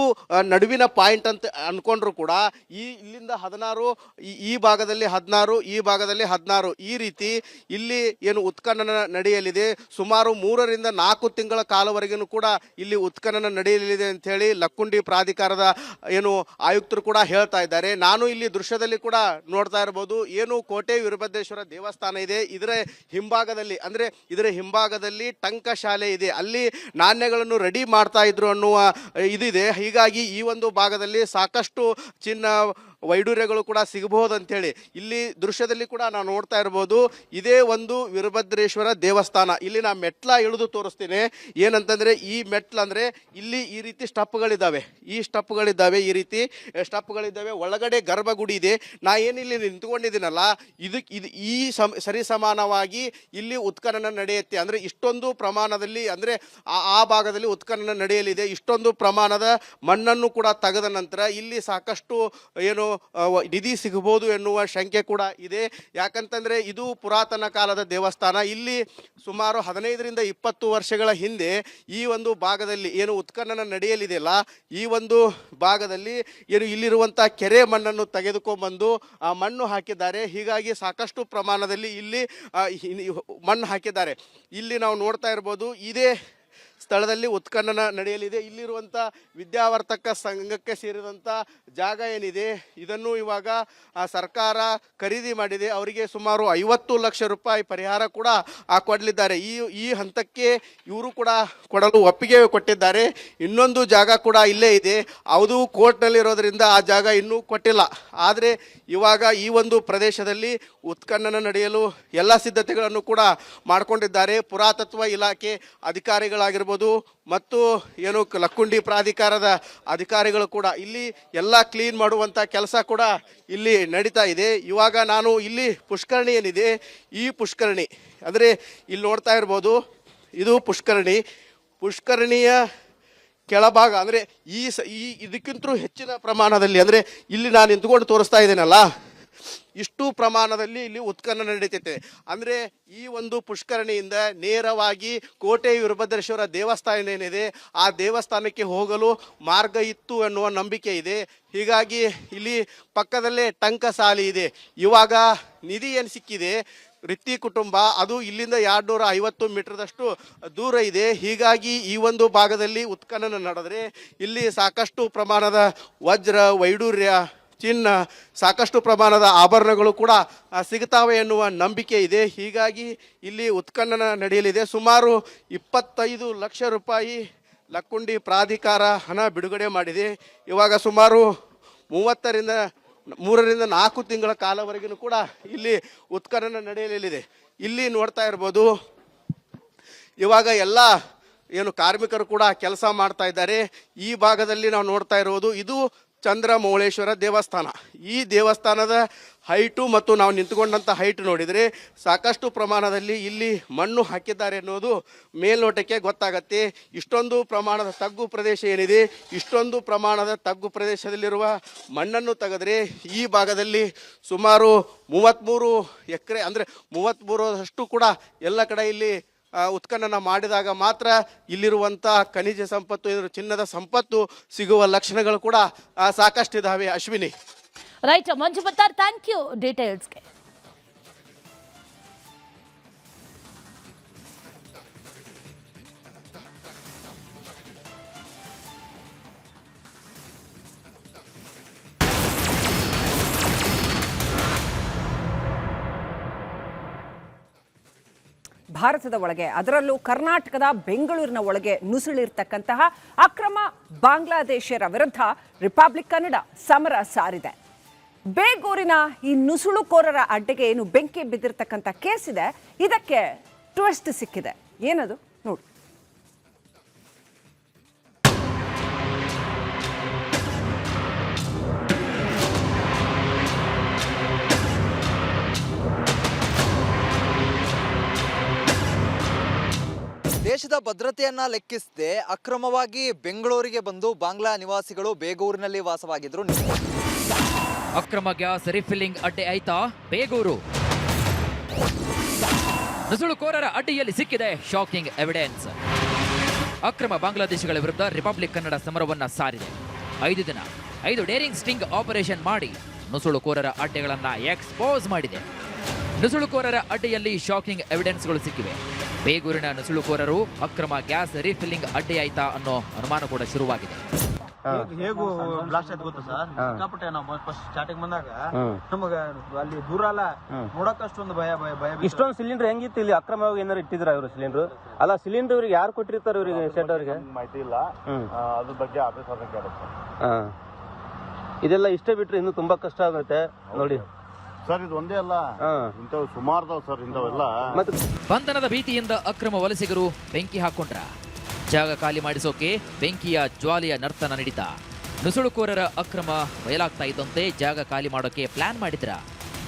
ನಡುವಿನ ಪಾಯಿಂಟ್ ಅಂತ ಅನ್ಕೊಂಡ್ರು ಕೂಡ ಇಲ್ಲಿಂದ 16, ಈ ಭಾಗದಲ್ಲಿ 16, ಈ ಭಾಗದಲ್ಲಿ 16, ಈ ರೀತಿ ಇಲ್ಲಿ ಏನು ಉತ್ಖನನ ನಡೆಯಲಿದೆ. ಸುಮಾರು 3 ರಿಂದ 4 ತಿಂಗಳ ಕಾಲವರೆಗೂ ಕೂಡ ಇಲ್ಲಿ ಉತ್ಖನನ ನಡೆಯಲಿದೆ ಅಂತ ಹೇಳಿ ಲಕ್ಕುಂಡಿ ಪ್ರಾಧಿಕಾರದ ಏನು ಆಯುಕ್ತರು ಕೂಡ ಹೇಳ್ತಾ ಇದ್ದಾರೆ. ನಾನು ಇಲ್ಲಿ ದೃಶ್ಯದಲ್ಲಿ ಕೂಡ ನೋಡ್ತಾ ಇರಬಹುದು, ಏನು ಕೋಟೆ ವೀರಭದ್ರೇಶ್ವರ ದೇವಸ್ಥಾನ ಇದೆ, ಇದರ ಹಿಂಭಾಗದಲ್ಲಿ ಟಂಕ ಶಾಲೆ ಇದೆ, ಅಲ್ಲಿ ನಾಣ್ಯಗಳನ್ನು ರೆಡಿ ಮಾಡ್ತಾ ಇದ್ರು ಅನ್ನುವ ಇದಿದೆ. ಹೀಗಾಗಿ ಈ ಒಂದು ಭಾಗದಲ್ಲಿ ಸಾಕಷ್ಟು ಚಿನ್ನ ವೈಡೂರ್ಯಗಳು ಕೂಡ ಸಿಗಬಹುದು ಅಂತೇಳಿ ಇಲ್ಲಿ ದೃಶ್ಯದಲ್ಲಿ ಕೂಡ ನಾವು ನೋಡ್ತಾ ಇರ್ಬೋದು. ಇದೇ ಒಂದು ವೀರಭದ್ರೇಶ್ವರ ದೇವಸ್ಥಾನ. ಇಲ್ಲಿ ನಾ ಮೆಟ್ಲ ಇಳಿದು ತೋರಿಸ್ತೀನಿ. ಏನಂತಂದ್ರೆ ಈ ಮೆಟ್ಲು ಅಂದ್ರೆ ಇಲ್ಲಿ ಈ ರೀತಿ ಸ್ಟೆಪ್ಗಳಿದ್ದಾವೆ, ಈ ರೀತಿ ಸ್ಟೆಪ್ಗಳಿದ್ದಾವೆ. ಒಳಗಡೆ ಗರ್ಭಗುಡಿ ಇದೆ. ನಾ ಏನಿಲ್ಲಿ ನಿಂತ್ಕೊಂಡಿದ್ದೀನಲ್ಲ, ಇದು ಸರಿ ಸಮಾನವಾಗಿ ಇಲ್ಲಿ ಉತ್ಖನನ ನಡೆಯುತ್ತೆ. ಅಂದ್ರೆ ಇಷ್ಟೊಂದು ಪ್ರಮಾಣದಲ್ಲಿ ಅಂದ್ರೆ ಆ ಭಾಗದಲ್ಲಿ ಉತ್ಖನನ ನಡೆಯಲಿದೆ. ಇಷ್ಟೊಂದು ಪ್ರಮಾಣದ ಮಣ್ಣನ್ನು ಕೂಡ ತೆಗೆದ ನಂತರ ಇಲ್ಲಿ ಸಾಕಷ್ಟು ಏನು ನಿಧಿ ಸಿಗಬಹುದು ಎನ್ನುವ ಶಂಕೆ ಕೂಡ ಇದೆ. ಯಾಕಂತಂದ್ರೆ ಇದು ಪುರಾತನ ಕಾಲದ ದೇವಸ್ಥಾನ. ಇಲ್ಲಿ ಸುಮಾರು 15 ರಿಂದ 20 ವರ್ಷಗಳ ಹಿಂದೆ ಈ ಒಂದು ಭಾಗದಲ್ಲಿ ಏನು ಉತ್ಖನನ ನಡೆಯಲಿದೆಯಲ್ಲ, ಈ ಒಂದು ಭಾಗದಲ್ಲಿ ಏನು ಇಲ್ಲಿರುವಂಥ ಕೆರೆ ಮಣ್ಣನ್ನು ತೆಗೆದುಕೊಂಡ್ಬಂದು ಆ ಮಣ್ಣು ಹಾಕಿದ್ದಾರೆ. ಹೀಗಾಗಿ ಸಾಕಷ್ಟು ಪ್ರಮಾಣದಲ್ಲಿ ಇಲ್ಲಿ ಮಣ್ಣು ಹಾಕಿದ್ದಾರೆ. ಇಲ್ಲಿ ನಾವು ನೋಡ್ತಾ ಇರ್ಬೋದು, ಇದೇ ಸ್ಥಳದಲ್ಲಿ ಉತ್ಖನನ ನಡೆಯಲಿದೆ. ಇಲ್ಲಿರುವಂಥ ವಿದ್ಯಾವರ್ತಕ ಸಂಘಕ್ಕೆ ಸೇರಿದಂಥ ಜಾಗ ಏನಿದೆ, ಇದನ್ನು ಇವಾಗ ಸರ್ಕಾರ ಖರೀದಿ ಮಾಡಿದೆ. ಅವರಿಗೆ ಸುಮಾರು 50 ಲಕ್ಷ ರೂಪಾಯಿ ಪರಿಹಾರ ಕೂಡ ಕೊಡಲಿದ್ದಾರೆ. ಈ ಹಂತಕ್ಕೆ ಇವರು ಕೂಡ ಕೊಡಲು ಒಪ್ಪಿಗೆ ಕೊಟ್ಟಿದ್ದಾರೆ. ಇನ್ನೊಂದು ಜಾಗ ಕೂಡ ಇಲ್ಲೇ ಇದೆ, ಅದು ಕೋರ್ಟ್ನಲ್ಲಿರೋದ್ರಿಂದ ಆ ಜಾಗ ಇನ್ನೂ ಕೊಟ್ಟಿಲ್ಲ. ಆದರೆ ಇವಾಗ ಈ ಒಂದು ಪ್ರದೇಶದಲ್ಲಿ ಉತ್ಖನನ ನಡೆಯಲು ಎಲ್ಲ ಸಿದ್ಧತೆಗಳನ್ನು ಕೂಡ ಮಾಡಿಕೊಂಡಿದ್ದಾರೆ. ಪುರಾತತ್ವ ಇಲಾಖೆ ಅಧಿಕಾರಿಗಳಾಗಿರ್ಬೋದು ಮತ್ತು ಏನು ಲಕ್ಕುಂಡಿ ಪ್ರಾಧಿಕಾರದ ಅಧಿಕಾರಿಗಳು ಕೂಡ ಇಲ್ಲಿ ಎಲ್ಲ ಕ್ಲೀನ್ ಮಾಡುವಂಥ ಕೆಲಸ ಕೂಡ ಇಲ್ಲಿ ನಡೀತಾ ಇದೆ. ಇವಾಗ ನಾನು ಇಲ್ಲಿ ಪುಷ್ಕರಣಿ ಏನಿದೆ, ಈ ಪುಷ್ಕರಣಿ ಅಂದರೆ ಇಲ್ಲಿ ನೋಡ್ತಾ ಇರ್ಬೋದು, ಇದು ಪುಷ್ಕರಣಿಯ ಕೆಳಭಾಗ ಅಂದರೆ ಇದಕ್ಕಿಂತಲೂ ಹೆಚ್ಚಿನ ಪ್ರಮಾಣದಲ್ಲಿ, ಅಂದರೆ ಇಲ್ಲಿ ನಾನು ನಿಂತ್ಕೊಂಡು ತೋರಿಸ್ತಾ ಇದ್ದೇನಲ್ಲ, ಇಷ್ಟು ಪ್ರಮಾಣದಲ್ಲಿ ಇಲ್ಲಿ ಉತ್ಖನನ ನಡೀತೈತೆ. ಅಂದರೆ ಈ ಒಂದು ಪುಷ್ಕರಣಿಯಿಂದ ನೇರವಾಗಿ ಕೋಟೆ ವೀರಭದ್ರೇಶ್ವರ ದೇವಸ್ಥಾನ ಏನಿದೆ ಆ ದೇವಸ್ಥಾನಕ್ಕೆ ಹೋಗಲು ಮಾರ್ಗ ಇತ್ತು ಎನ್ನುವ ನಂಬಿಕೆ ಇದೆ. ಹೀಗಾಗಿ ಇಲ್ಲಿ ಪಕ್ಕದಲ್ಲೇ ಟಂಕಸಾಲಿ ಇದೆ. ಇವಾಗ ನಿಧಿ ಏನು ಸಿಕ್ಕಿದೆ, ರಿತ್ತಿ ಕುಟುಂಬ, ಅದು ಇಲ್ಲಿಂದ 250 ಮೀಟರ್ದಷ್ಟು ದೂರ ಇದೆ. ಹೀಗಾಗಿ ಈ ಒಂದು ಭಾಗದಲ್ಲಿ ಉತ್ಖನನ ನಡೆದರೆ ಇಲ್ಲಿ ಸಾಕಷ್ಟು ಪ್ರಮಾಣದ ವಜ್ರ, ವೈಡೂರ್ಯ, ಚಿನ್ನ, ಸಾಕಷ್ಟು ಪ್ರಮಾಣದ ಆಭರಣಗಳು ಕೂಡ ಸಿಗ್ತಾವೆ ಎನ್ನುವ ನಂಬಿಕೆ ಇದೆ. ಹೀಗಾಗಿ ಇಲ್ಲಿ ಉತ್ಖನನ ನಡೆಯಲಿದೆ. ಸುಮಾರು 25 ಲಕ್ಷ ರೂಪಾಯಿ ಲಕ್ಕುಂಡಿ ಪ್ರಾಧಿಕಾರ ಹಣ ಬಿಡುಗಡೆ ಮಾಡಿದೆ. ಇವಾಗ ಸುಮಾರು 3 ರಿಂದ 4 ತಿಂಗಳ ಕಾಲವರೆಗೂ ಕೂಡ ಇಲ್ಲಿ ಉತ್ಖನನ ನಡೆಯಲಿದೆ. ಇಲ್ಲಿ ನೋಡ್ತಾ ಇರ್ಬೋದು, ಇವಾಗ ಎಲ್ಲ ಏನು ಕಾರ್ಮಿಕರು ಕೂಡ ಕೆಲಸ ಮಾಡ್ತಾ ಇದ್ದಾರೆ. ಈ ಭಾಗದಲ್ಲಿ ನಾವು ನೋಡ್ತಾ ಇರೋದು ಇದು ಚಂದ್ರಮೌಳೇಶ್ವರ ದೇವಸ್ಥಾನ. ಈ ದೇವಸ್ಥಾನದ ಹೈಟು ಮತ್ತು ನಾವು ನಿಂತುಕೊಂಡಂಥ ಹೈಟ್ ನೋಡಿದರೆ ಸಾಕಷ್ಟು ಪ್ರಮಾಣದಲ್ಲಿ ಇಲ್ಲಿ ಮಣ್ಣು ಹಾಕಿದ್ದಾರೆ ಅನ್ನೋದು ಮೇಲ್ನೋಟಕ್ಕೆ ಗೊತ್ತಾಗತ್ತೆ. ಇಷ್ಟೊಂದು ಪ್ರಮಾಣದ ತಗ್ಗು ಪ್ರದೇಶ ಏನಿದೆ, ಇಷ್ಟೊಂದು ಪ್ರಮಾಣದ ತಗ್ಗು ಪ್ರದೇಶದಲ್ಲಿರುವ ಮಣ್ಣನ್ನು ತೆಗೆದರೆ ಈ ಭಾಗದಲ್ಲಿ ಸುಮಾರು 33 ಎಕರೆ ಅಂದರೆ 33ರಷ್ಟು ಕೂಡ ಎಲ್ಲ ಕಡೆ ಇಲ್ಲಿ ಉತ್ಖನನ ಮಾಡಿದಾಗ ಮಾತ್ರ ಇಲ್ಲಿರುವಂಥ ಖನಿಜ ಸಂಪತ್ತು, ಚಿನ್ನದ ಸಂಪತ್ತು ಸಿಗುವ ಲಕ್ಷಣಗಳು ಕೂಡ ಸಾಕಷ್ಟಿದ್ದಾವೆ. Ashwini. Right Manju Battar, thank you ಡೀಟೇಲ್ಸ್ಗೆ. ಭಾರತದ ಒಳಗೆ, ಅದರಲ್ಲೂ ಕರ್ನಾಟಕದ ಬೆಂಗಳೂರಿನ ಒಳಗೆ ನುಸುಳಿರ್ತಕ್ಕಂತಹ ಅಕ್ರಮ ಬಾಂಗ್ಲಾದೇಶಿಯರ ವಿರುದ್ಧ ರಿಪಬ್ಲಿಕ್ ಕನ್ನಡ ಸಮರ ಸಾರಿದೆ. ಬೇಗೂರಿನ ಈ ನುಸುಳುಕೋರರ ಅಡ್ಡೆಗೆ ಏನು ಬೆಂಕಿ ಬಿದ್ದಿರ್ತಕ್ಕಂಥ ಕೇಸ್ ಇದೆ, ಇದಕ್ಕೆ ಟ್ವಿಸ್ಟ್ ಸಿಕ್ಕಿದೆ. ಏನದು ನೋಡಿ. ದೇಶದ ಭದ್ರತೆಯನ್ನ ಲೆಕ್ಕಿಸದೆ ಅಕ್ರಮವಾಗಿ ಬೆಂಗಳೂರಿಗೆ ಬಂದು ಬಾಂಗ್ಲಾ ನಿವಾಸಿಗಳು ಬೇಗೂರಿನಲ್ಲಿ ವಾಸವಾಗಿದ್ರು. ಅಕ್ರಮ ಗ್ಯಾಸ್ ರಿಫಿಲ್ಲಿಂಗ್ ಅಡ್ಡೆ ಆಯ್ತಾ ಬೇಗೂರು. ನುಸುಳುಕೋರರ ಅಡ್ಡಿಯಲ್ಲಿ ಸಿಕ್ಕಿದೆ ಶಾಕಿಂಗ್ ಎವಿಡೆನ್ಸ್. ಅಕ್ರಮ ಬಾಂಗ್ಲಾದೇಶಿಗಳ ವಿರುದ್ಧ ರಿಪಬ್ಲಿಕ್ ಕನ್ನಡ ಸಮರವನ್ನ ಸಾರಿದೆ. 5 ದಿನ 5 ಡೇರಿಂಗ್ ಸ್ಟಿಂಗ್ ಆಪರೇಷನ್ ಮಾಡಿ ನುಸುಳುಕೋರರ ಅಡ್ಡೆಗಳನ್ನ ಎಕ್ಸ್ಪೋಸ್ ಮಾಡಿದೆ. ನುಸುಳುಕೋರರ ಅಡ್ಡೆಯಲ್ಲಿ ಶಾಕಿಂಗ್ ಎವಿಡೆನ್ಸ್ಗಳು ಸಿಕ್ಕಿವೆ. ಬೇಗೂರಿನ ನುಸುಳುಕೋರರು ಅಕ್ರಮ ಗ್ಯಾಸ್ ರೀಫಿಲ್ಲಿಂಗ್ ಅಡ್ಡೆಯಾಯ್ತಾ ಅನ್ನೋ ಅನುಮಾನ ಕೂಡ ಶುರುವಾಗಿದೆ. ಹೇಗೂ ಬ್ಲಾಸ್ಟ್ ಆಯ್ತು ಗೊತ್ತಾ ಸರ್? ಸಿಕ್ಕಾಪಟ್ಟೆ ನಾವು ಫಸ್ಟ್ ಸ್ಟಾರ್ಟಿಂಗ್ ಬಂದಾಗ ನಮಗ ಅಲ್ಲಿ ದೂರ ಅಲ್ಲ ನೋಡಕ್ ಅಷ್ಟೊಂದು ಭಯ ಭಯ ಭಯ. ಇಷ್ಟೊಂದು ಸಿಲಿಂಡರ್ ಹೆಂಗಿತ್ತು ಇಲ್ಲಿ? ಅಕ್ರಮವಾಗಿ ಏನಾರು ಇಟ್ಟಿದ್ರ ಇವರು ಸಿಲಿಂಡರ್? ಅಲ್ಲ, ಸಿಲಿಂಡರ್ ಇವ್ರಿಗೆ ಯಾರು ಕೊಟ್ಟಿರ್ತಾರೆ? ಇವರಿಗೆ ಶೆಡ್ ಅವ್ರಿಗೆ ಮಾಹಿತಿ ಇಲ್ಲ, ಅದ್ರ ಬಗ್ಗೆ ಆಫೀಸ್ ಅವ್ರಿಗೆ ಕೇಳುತ್ತೆ. ಇದೆಲ್ಲ ಇಷ್ಟ ಬಿಟ್ರೆ ಇನ್ನು ತುಂಬಾ ಕಷ್ಟ ಆಗುತ್ತೆ ನೋಡಿ ಸರ್. ಇದು ಒಂದೇ ಅಲ್ಲ, ಇಂಥವು ಸುಮಾರು ಸರ್ ಇಂಥವೆಲ್ಲ. ಬಂಧನದ ಭೀತಿಯಿಂದ ಅಕ್ರಮ ವಲಸಿಗರು ಬೆಂಕಿ ಹಾಕೊಂಡ್ರ. ಜಾಗ ಖಾಲಿ ಮಾಡಿಸೋಕೆ ಬೆಂಕಿಯ ಜ್ವಾಲೆಯ ನರ್ತನ ನಡೀತಾ. ನುಸುಳುಕೋರರ ಅಕ್ರಮ ಬಯಲಾಗ್ತಾ ಇದ್ದಂತೆ ಜಾಗ ಖಾಲಿ ಮಾಡೋಕೆ ಪ್ಲಾನ್ ಮಾಡಿದ್ರ.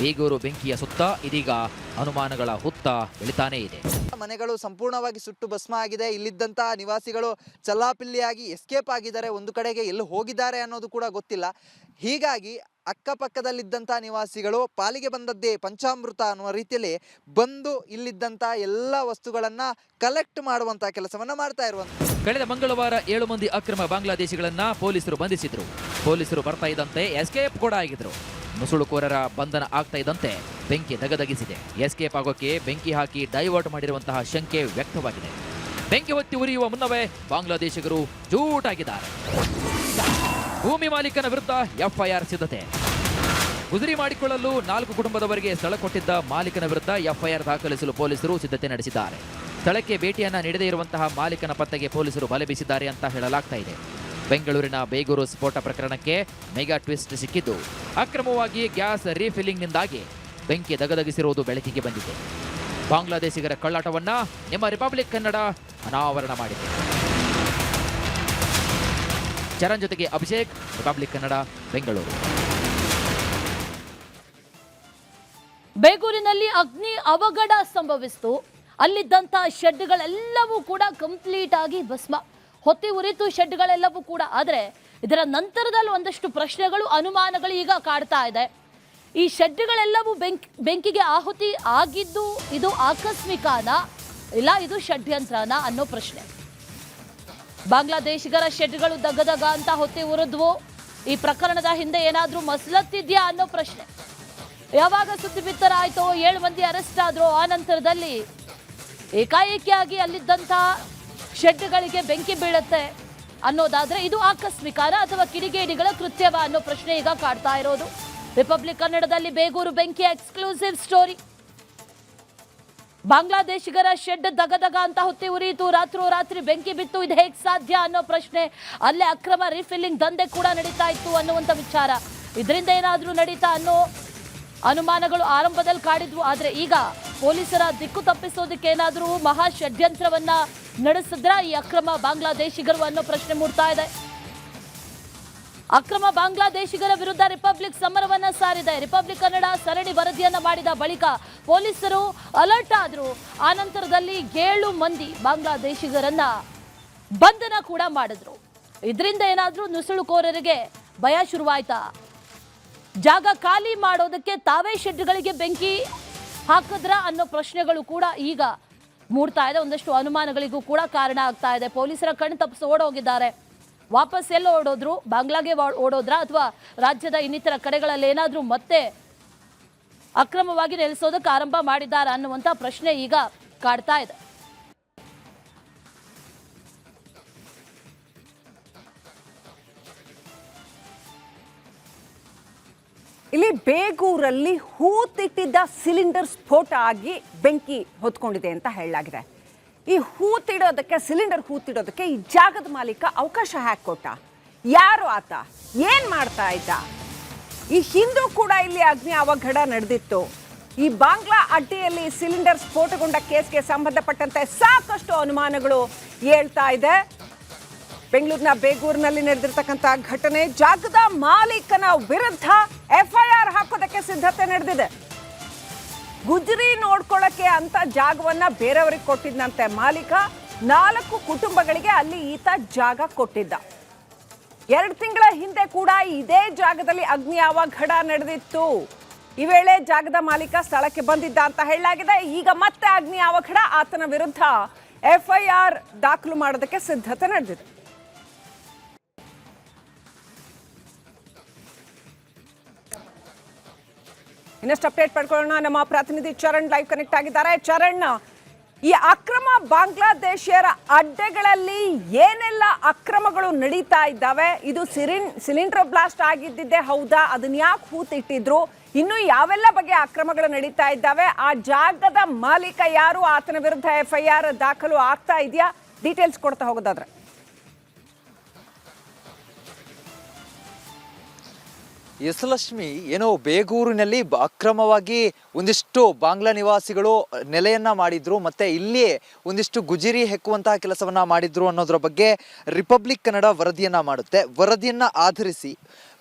ಬೇಗೂರು ಬೆಂಕಿಯ ಸುತ್ತ ಇದೀಗ ಅನುಮಾನಗಳ ಹುತ್ತ ಬೆಳಿತಾನೇ ಇದೆ. ಮನೆಗಳು ಸಂಪೂರ್ಣವಾಗಿ ಸುಟ್ಟು ಭಸ್ಮ ಆಗಿದೆ. ಇಲ್ಲಿದ್ದಂತಹ ನಿವಾಸಿಗಳು ಚಲ್ಲಾಪಿಲ್ಲಿಯಾಗಿ ಎಸ್ಕೇಪ್ ಆಗಿದ್ದಾರೆ. ಒಂದು ಕಡೆಗೆ ಎಲ್ಲಿ ಹೋಗಿದ್ದಾರೆ ಅನ್ನೋದು ಕೂಡ ಗೊತ್ತಿಲ್ಲ. ಹೀಗಾಗಿ ಅಕ್ಕಪಕ್ಕದಲ್ಲಿದ್ದಂಥ ನಿವಾಸಿಗಳು ಪಾಲಿಗೆ ಬಂದದ್ದೇ ಪಂಚಾಮೃತ ಅನ್ನುವ ರೀತಿಯಲ್ಲಿ ಬಂದು ಇಲ್ಲಿದ್ದಂಥ ಎಲ್ಲ ವಸ್ತುಗಳನ್ನ ಕಲೆಕ್ಟ್ ಮಾಡುವಂತ ಕೆಲಸವನ್ನ ಮಾಡ್ತಾ ಇರುವಂತ. ಕಳೆದ ಮಂಗಳವಾರ 7 ಮಂದಿ ಅಕ್ರಮ ಬಾಂಗ್ಲಾದೇಶಿಗಳನ್ನ ಪೊಲೀಸರು ಬಂಧಿಸಿದ್ರು. ಪೊಲೀಸರು ಬರ್ತಾ ಇದ್ದಂತೆ ಎಸ್ಕೇಪ್ ಕೂಡ ಆಗಿದ್ರು. ನುಸುಳುಕೋರರ ಬಂಧನ ಆಗ್ತಾ ಇದ್ದಂತೆ ಬೆಂಕಿ ದಗದಗಿಸಿದೆ. ಎಸ್ಕೇಪ್ ಆಗೋಕೆ ಬೆಂಕಿ ಹಾಕಿ ಡೈವರ್ಟ್ ಮಾಡಿರುವಂತಹ ಶಂಕೆ ವ್ಯಕ್ತವಾಗಿದೆ. ಬೆಂಕಿ ಹೊತ್ತಿ ಉರಿಯುವ ಮುನ್ನವೇ ಬಾಂಗ್ಲಾದೇಶಿಗರು ಜೂಟಾಗಿದ್ದಾರೆ. ಭೂಮಿ ಮಾಲೀಕನ ವಿರುದ್ಧ ಎಫ್ಐಆರ್ ಸಿದ್ಧತೆ. ಗುಜರಿ ಮಾಡಿಕೊಳ್ಳಲು 4 ಕುಟುಂಬದವರಿಗೆ ಸ್ಥಳ ಕೊಟ್ಟಿದ್ದ ಮಾಲೀಕನ ವಿರುದ್ಧ ಎಫ್ಐಆರ್ ದಾಖಲಿಸಲು ಪೊಲೀಸರು ಸಿದ್ಧತೆ ನಡೆಸಿದ್ದಾರೆ. ಸ್ಥಳಕ್ಕೆ ಭೇಟಿಯನ್ನ ನೀಡದೇ ಇರುವಂತಹ ಮಾಲೀಕನ ಪತ್ತೆಗೆ ಪೊಲೀಸರು ಬಲೆ ಬೀಸಿದ್ದಾರೆ ಅಂತ ಹೇಳಲಾಗ್ತಾ ಇದೆ. ಬೆಂಗಳೂರಿನ ಬೇಗೂರು ಸ್ಫೋಟ ಪ್ರಕರಣಕ್ಕೆ ಮೆಗಾ ಟ್ವಿಸ್ಟ್ ಸಿಕ್ಕಿದ್ದು, ಅಕ್ರಮವಾಗಿ ಗ್ಯಾಸ್ ರೀಫಿಲ್ಲಿಂಗ್ನಿಂದಾಗಿ ಬೆಂಕಿ ದಗದಗಿಸಿರುವುದು ಬೆಳಕಿಗೆ ಬಂದಿದೆ. ಬಾಂಗ್ಲಾದೇಶಿಗರ ಕಳ್ಳಾಟವನ್ನ ನಿಮ್ಮ ರಿಪಬ್ಲಿಕ್ ಕನ್ನಡ ಅನಾವರಣ ಮಾಡಿದೆ. ಚರಣ್ ಜೊತೆಗೆ ಅಭಿಷೇಕ್, ರಿಪಬ್ಲಿಕ್ ಕನ್ನಡ, ಬೆಂಗಳೂರು. ಬೇಗೂರಿನಲ್ಲಿ ಅಗ್ನಿ ಅವಘಡ ಸಂಭವಿಸಿತು. ಅಲ್ಲಿದ್ದಂಥ ಶೆಡ್ಗಳೆಲ್ಲವೂ ಕೂಡ ಕಂಪ್ಲೀಟ್ ಆಗಿ ಭಸ್ಮ ಹೊತ್ತಿ ಉರಿತು, ಶೆಡ್ಗಳೆಲ್ಲವೂ ಕೂಡ. ಆದರೆ ಇದರ ನಂತರದಲ್ಲಿ ಒಂದಷ್ಟು ಪ್ರಶ್ನೆಗಳು, ಅನುಮಾನಗಳು ಈಗ ಕಾಡ್ತಾ ಇದೆ. ಈ ಶೆಡ್ಗಳೆಲ್ಲವೂ ಬೆಂಕಿಗೆ ಆಹುತಿ ಆಗಿದ್ದು ಇದು ಆಕಸ್ಮಿಕನ ಇಲ್ಲ ಇದು ಷಡ್ಯಂತ್ರನ ಅನ್ನೋ ಪ್ರಶ್ನೆ. ಬಾಂಗ್ಲಾದೇಶಿಗರ ಶೆಡ್ಗಳು ದಗದಗ ಅಂತ ಹೊತ್ತಿ ಉರಿದ್ವು. ಈ ಪ್ರಕರಣದ ಹಿಂದೆ ಏನಾದರೂ ಮಸಲತ್ತಿದ್ಯಾ ಅನ್ನೋ ಪ್ರಶ್ನೆ. ಯಾವಾಗ ಸುದ್ದಿ ಬಿತ್ತರ ಆಯ್ತೋ 7 ಮಂದಿ ಅರೆಸ್ಟ್ ಆದ್ರು. ಆ ನಂತರದಲ್ಲಿ ಏಕಾಏಕಿಯಾಗಿ ಅಲ್ಲಿದ್ದಂಥ ಶೆಡ್ಗಳಿಗೆ ಬೆಂಕಿ ಬೀಳುತ್ತೆ ಅನ್ನೋದಾದ್ರೆ ಇದು ಆಕಸ್ಮಿಕನ ಅಥವಾ ಕಿಡಿಗೇಡಿಗಳ ಕೃತ್ಯವ ಅನ್ನೋ ಪ್ರಶ್ನೆ ಈಗ ಕಾಡ್ತಾ ಇರೋದು. ರಿಪಬ್ಲಿಕ್ ಕನ್ನಡದಲ್ಲಿ ಬೇಗೂರು ಬೆಂಕಿಯ ಎಕ್ಸ್ಕ್ಲೂಸಿವ್ ಸ್ಟೋರಿ. ಬಾಂಗ್ಲಾದೇಶಿಗರ ಶೆಡ್ ದಗದಗ ಅಂತ ಹೊತ್ತಿ ಉರಿಯಿತು. ರಾತ್ರೋರಾತ್ರಿ ಬೆಂಕಿ ಬಿತ್ತು. ಇದು ಹೇಗೆ ಸಾಧ್ಯ ಅನ್ನೋ ಪ್ರಶ್ನೆ. ಅಲ್ಲೇ ಅಕ್ರಮ ರೀಫಿಲ್ಲಿಂಗ್ ದಂಧೆ ಕೂಡ ನಡೀತಾ ಇತ್ತು ಅನ್ನುವಂಥ ವಿಚಾರ. ಇದರಿಂದ ಏನಾದರೂ ನಡೀತಾ ಅನ್ನೋ ಅನುಮಾನಗಳು ಆರಂಭದಲ್ಲಿ ಕಾಡಿದ್ವು. ಆದರೆ ಈಗ ಪೊಲೀಸರ ದಿಕ್ಕು ತಪ್ಪಿಸೋದಕ್ಕೆ ಏನಾದರೂ ಮಹಾ ಷಡ್ಯಂತ್ರವನ್ನ ನಡೆಸಿದ್ರ ಈ ಅಕ್ರಮ ಬಾಂಗ್ಲಾದೇಶಿಗರು ಅನ್ನೋ ಪ್ರಶ್ನೆ ಮೂಡ್ತಾ ಇದೆ. ಅಕ್ರಮ ಬಾಂಗ್ಲಾದೇಶಿಗರ ವಿರುದ್ಧ ರಿಪಬ್ಲಿಕ್ ಸಮರವನ್ನ ಸಾರಿದೆ. ರಿಪಬ್ಲಿಕ್ ಕನ್ನಡ ಸರಣಿ ವರದಿಯನ್ನ ಮಾಡಿದ ಬಳಿಕ ಪೊಲೀಸರು ಅಲರ್ಟ್ ಆದ್ರು. ಆ ನಂತರದಲ್ಲಿ 7 ಮಂದಿ ಬಾಂಗ್ಲಾದೇಶಿಗರನ್ನ ಬಂಧನ ಕೂಡ ಮಾಡಿದ್ರು. ಇದರಿಂದ ಏನಾದರೂ ನುಸುಳುಕೋರರಿಗೆ ಭಯ ಶುರುವಾಯ್ತಾ? ಜಾಗ ಖಾಲಿ ಮಾಡೋದಕ್ಕೆ ತಾವೇ ಶೆಡ್ಗಳಿಗೆ ಬೆಂಕಿ ಹಾಕಿದ್ರ ಅನ್ನೋ ಪ್ರಶ್ನೆಗಳು ಕೂಡ ಈಗ ಮೂಡ್ತಾ ಇದೆ. ಒಂದಷ್ಟು ಅನುಮಾನಗಳಿಗೂ ಕೂಡ ಕಾರಣ ಆಗ್ತಾ ಇದೆ. ಪೊಲೀಸರ ಕಣ್ಣು ತಪ್ಪಿಸಿ ಓಡೋಗಿದ್ದಾರೆ. ವಾಪಸ್ ಎಲ್ಲ ಓಡೋದ್ರು? ಬಾಂಗ್ಲಾಗೆ ಓಡೋದ್ರ ಅಥವಾ ರಾಜ್ಯದ ಇನ್ನಿತರ ಕಡೆಗಳಲ್ಲಿ ಏನಾದರೂ ಮತ್ತೆ ಅಕ್ರಮವಾಗಿ ನೆಲೆಸೋದಕ್ಕೆ ಆರಂಭ ಮಾಡಿದ್ದಾರಾ ಅನ್ನುವಂಥ ಪ್ರಶ್ನೆ ಈಗ ಕಾಡ್ತಾ ಇದೆ. ಇಲ್ಲಿ ಬೇಗೂರಲ್ಲಿ ಹೂತಿಟ್ಟಿದ್ದ ಸಿಲಿಂಡರ್ ಸ್ಫೋಟ ಆಗಿ ಬೆಂಕಿ ಹೊತ್ಕೊಂಡಿದೆ ಅಂತ ಹೇಳಲಾಗಿದೆ. ಈ ಸಿಲಿಂಡರ್ ಹೂತಿಡೋದಕ್ಕೆ ಈ ಜಾಗದ ಮಾಲೀಕ ಅವಕಾಶ ಹ್ಯಾಕ್ ಕೊಟ್ಟ? ಯಾರು ಆತ? ಏನ್ ಮಾಡ್ತಾ ಇದ್ದ? ಈ ಹಿಂದೂ ಕೂಡ ಇಲ್ಲಿ ಅಗ್ನಿ ಅವಘಡ ನಡೆದಿತ್ತು. ಈ ಬಾಂಗ್ಲಾ ಅಡ್ಡಿಯಲ್ಲಿ ಸಿಲಿಂಡರ್ ಸ್ಫೋಟಗೊಂಡ ಕೇಸ್ಗೆ ಸಂಬಂಧಪಟ್ಟಂತೆ ಸಾಕಷ್ಟು ಅನುಮಾನಗಳು ಏಳ್ತಾ ಇದೆ. ಬೆಂಗಳೂರಿನ ಬೇಗೂರಿನಲ್ಲಿ ನಡೆದಿರ್ತಕ್ಕಂಥ ಘಟನೆ. ಜಾಗದ ಮಾಲೀಕನ ವಿರುದ್ಧ ಎಫ್ಐಆರ್ ಹಾಕೋದಕ್ಕೆ ಸಿದ್ಧತೆ ನಡೆದಿದೆ. ಗುಜರಿ ನೋಡ್ಕೊಳ್ಳಕ್ಕೆ ಅಂತ ಜಾಗವನ್ನ ಬೇರೆಯವರಿಗೆ ಕೊಟ್ಟಿದ್ದಂತೆ ಮಾಲೀಕ. 4 ಕುಟುಂಬಗಳಿಗೆ ಅಲ್ಲಿ ಈತ ಜಾಗ ಕೊಟ್ಟಿದ್ದ. 2 ತಿಂಗಳ ಹಿಂದೆ ಕೂಡ ಇದೇ ಜಾಗದಲ್ಲಿ ಅಗ್ನಿ ಅವಘಡ ನಡೆದಿತ್ತು. ಈ ವೇಳೆ ಜಾಗದ ಮಾಲೀಕ ಸ್ಥಳಕ್ಕೆ ಬಂದಿದ್ದ ಅಂತ ಹೇಳಲಾಗಿದೆ. ಈಗ ಮತ್ತೆ ಅಗ್ನಿ ಅವಘಡ. ಆತನ ವಿರುದ್ಧ ಎಫ್ಐಆರ್ ದಾಖಲು ಮಾಡೋದಕ್ಕೆ ಸಿದ್ಧತೆ ನಡೆದಿದೆ. ಇನ್ನಷ್ಟು ಅಪ್ಡೇಟ್ ಪಡ್ಕೊಳ್ಳೋಣ. ನಮ್ಮ ಪ್ರತಿನಿಧಿ ಚರಣ್ ಲೈವ್ ಕನೆಕ್ಟ್ ಆಗಿದ್ದಾರೆ. ಚರಣ್, ಈ ಅಕ್ರಮ ಬಾಂಗ್ಲಾದೇಶಿಯರ ಅಡ್ಡೆಗಳಲ್ಲಿ ಏನೆಲ್ಲ ಅಕ್ರಮಗಳು ನಡೀತಾ ಇದ್ದಾವೆ? ಇದು ಸಿಲಿಂಡರ್ ಬ್ಲಾಸ್ಟ್ ಆಗಿದ್ದಿದ್ದೆ ಹೌದಾ? ಅದನ್ನ ಯಾಕೆ ಹೂತಿಟ್ಟಿದ್ರು? ಇನ್ನು ಯಾವೆಲ್ಲ ಬಗೆಯ ಅಕ್ರಮಗಳು ನಡೀತಾ ಇದ್ದಾವೆ? ಆ ಜಾಗದ ಮಾಲೀಕ ಯಾರು? ಆತನ ವಿರುದ್ಧ FIR ದಾಖಲು ಆಗ್ತಾ ಇದೆಯಾ? ಡೀಟೇಲ್ಸ್ ಕೊಡ್ತಾ ಹೋಗೋದಾದ್ರೆ. ಎಸ್ ಲಕ್ಷ್ಮಿ, ಏನೋ ಬೇಗೂರಿನಲ್ಲಿ ಅಕ್ರಮವಾಗಿ ಒಂದಿಷ್ಟು ಬಾಂಗ್ಲಾ ನಿವಾಸಿಗಳು ನೆಲೆಯನ್ನ ಮಾಡಿದ್ರು, ಮತ್ತೆ ಇಲ್ಲಿ ಒಂದಿಷ್ಟು ಗುಜಿರಿ ಹೆಕ್ಕುವಂತಹ ಕೆಲಸವನ್ನ ಮಾಡಿದ್ರು ಅನ್ನೋದ್ರ ಬಗ್ಗೆ ರಿಪಬ್ಲಿಕ್ ಕನ್ನಡ ವರದಿಯನ್ನ ಮಾಡುತ್ತೆ. ವರದಿಯನ್ನ ಆಧರಿಸಿ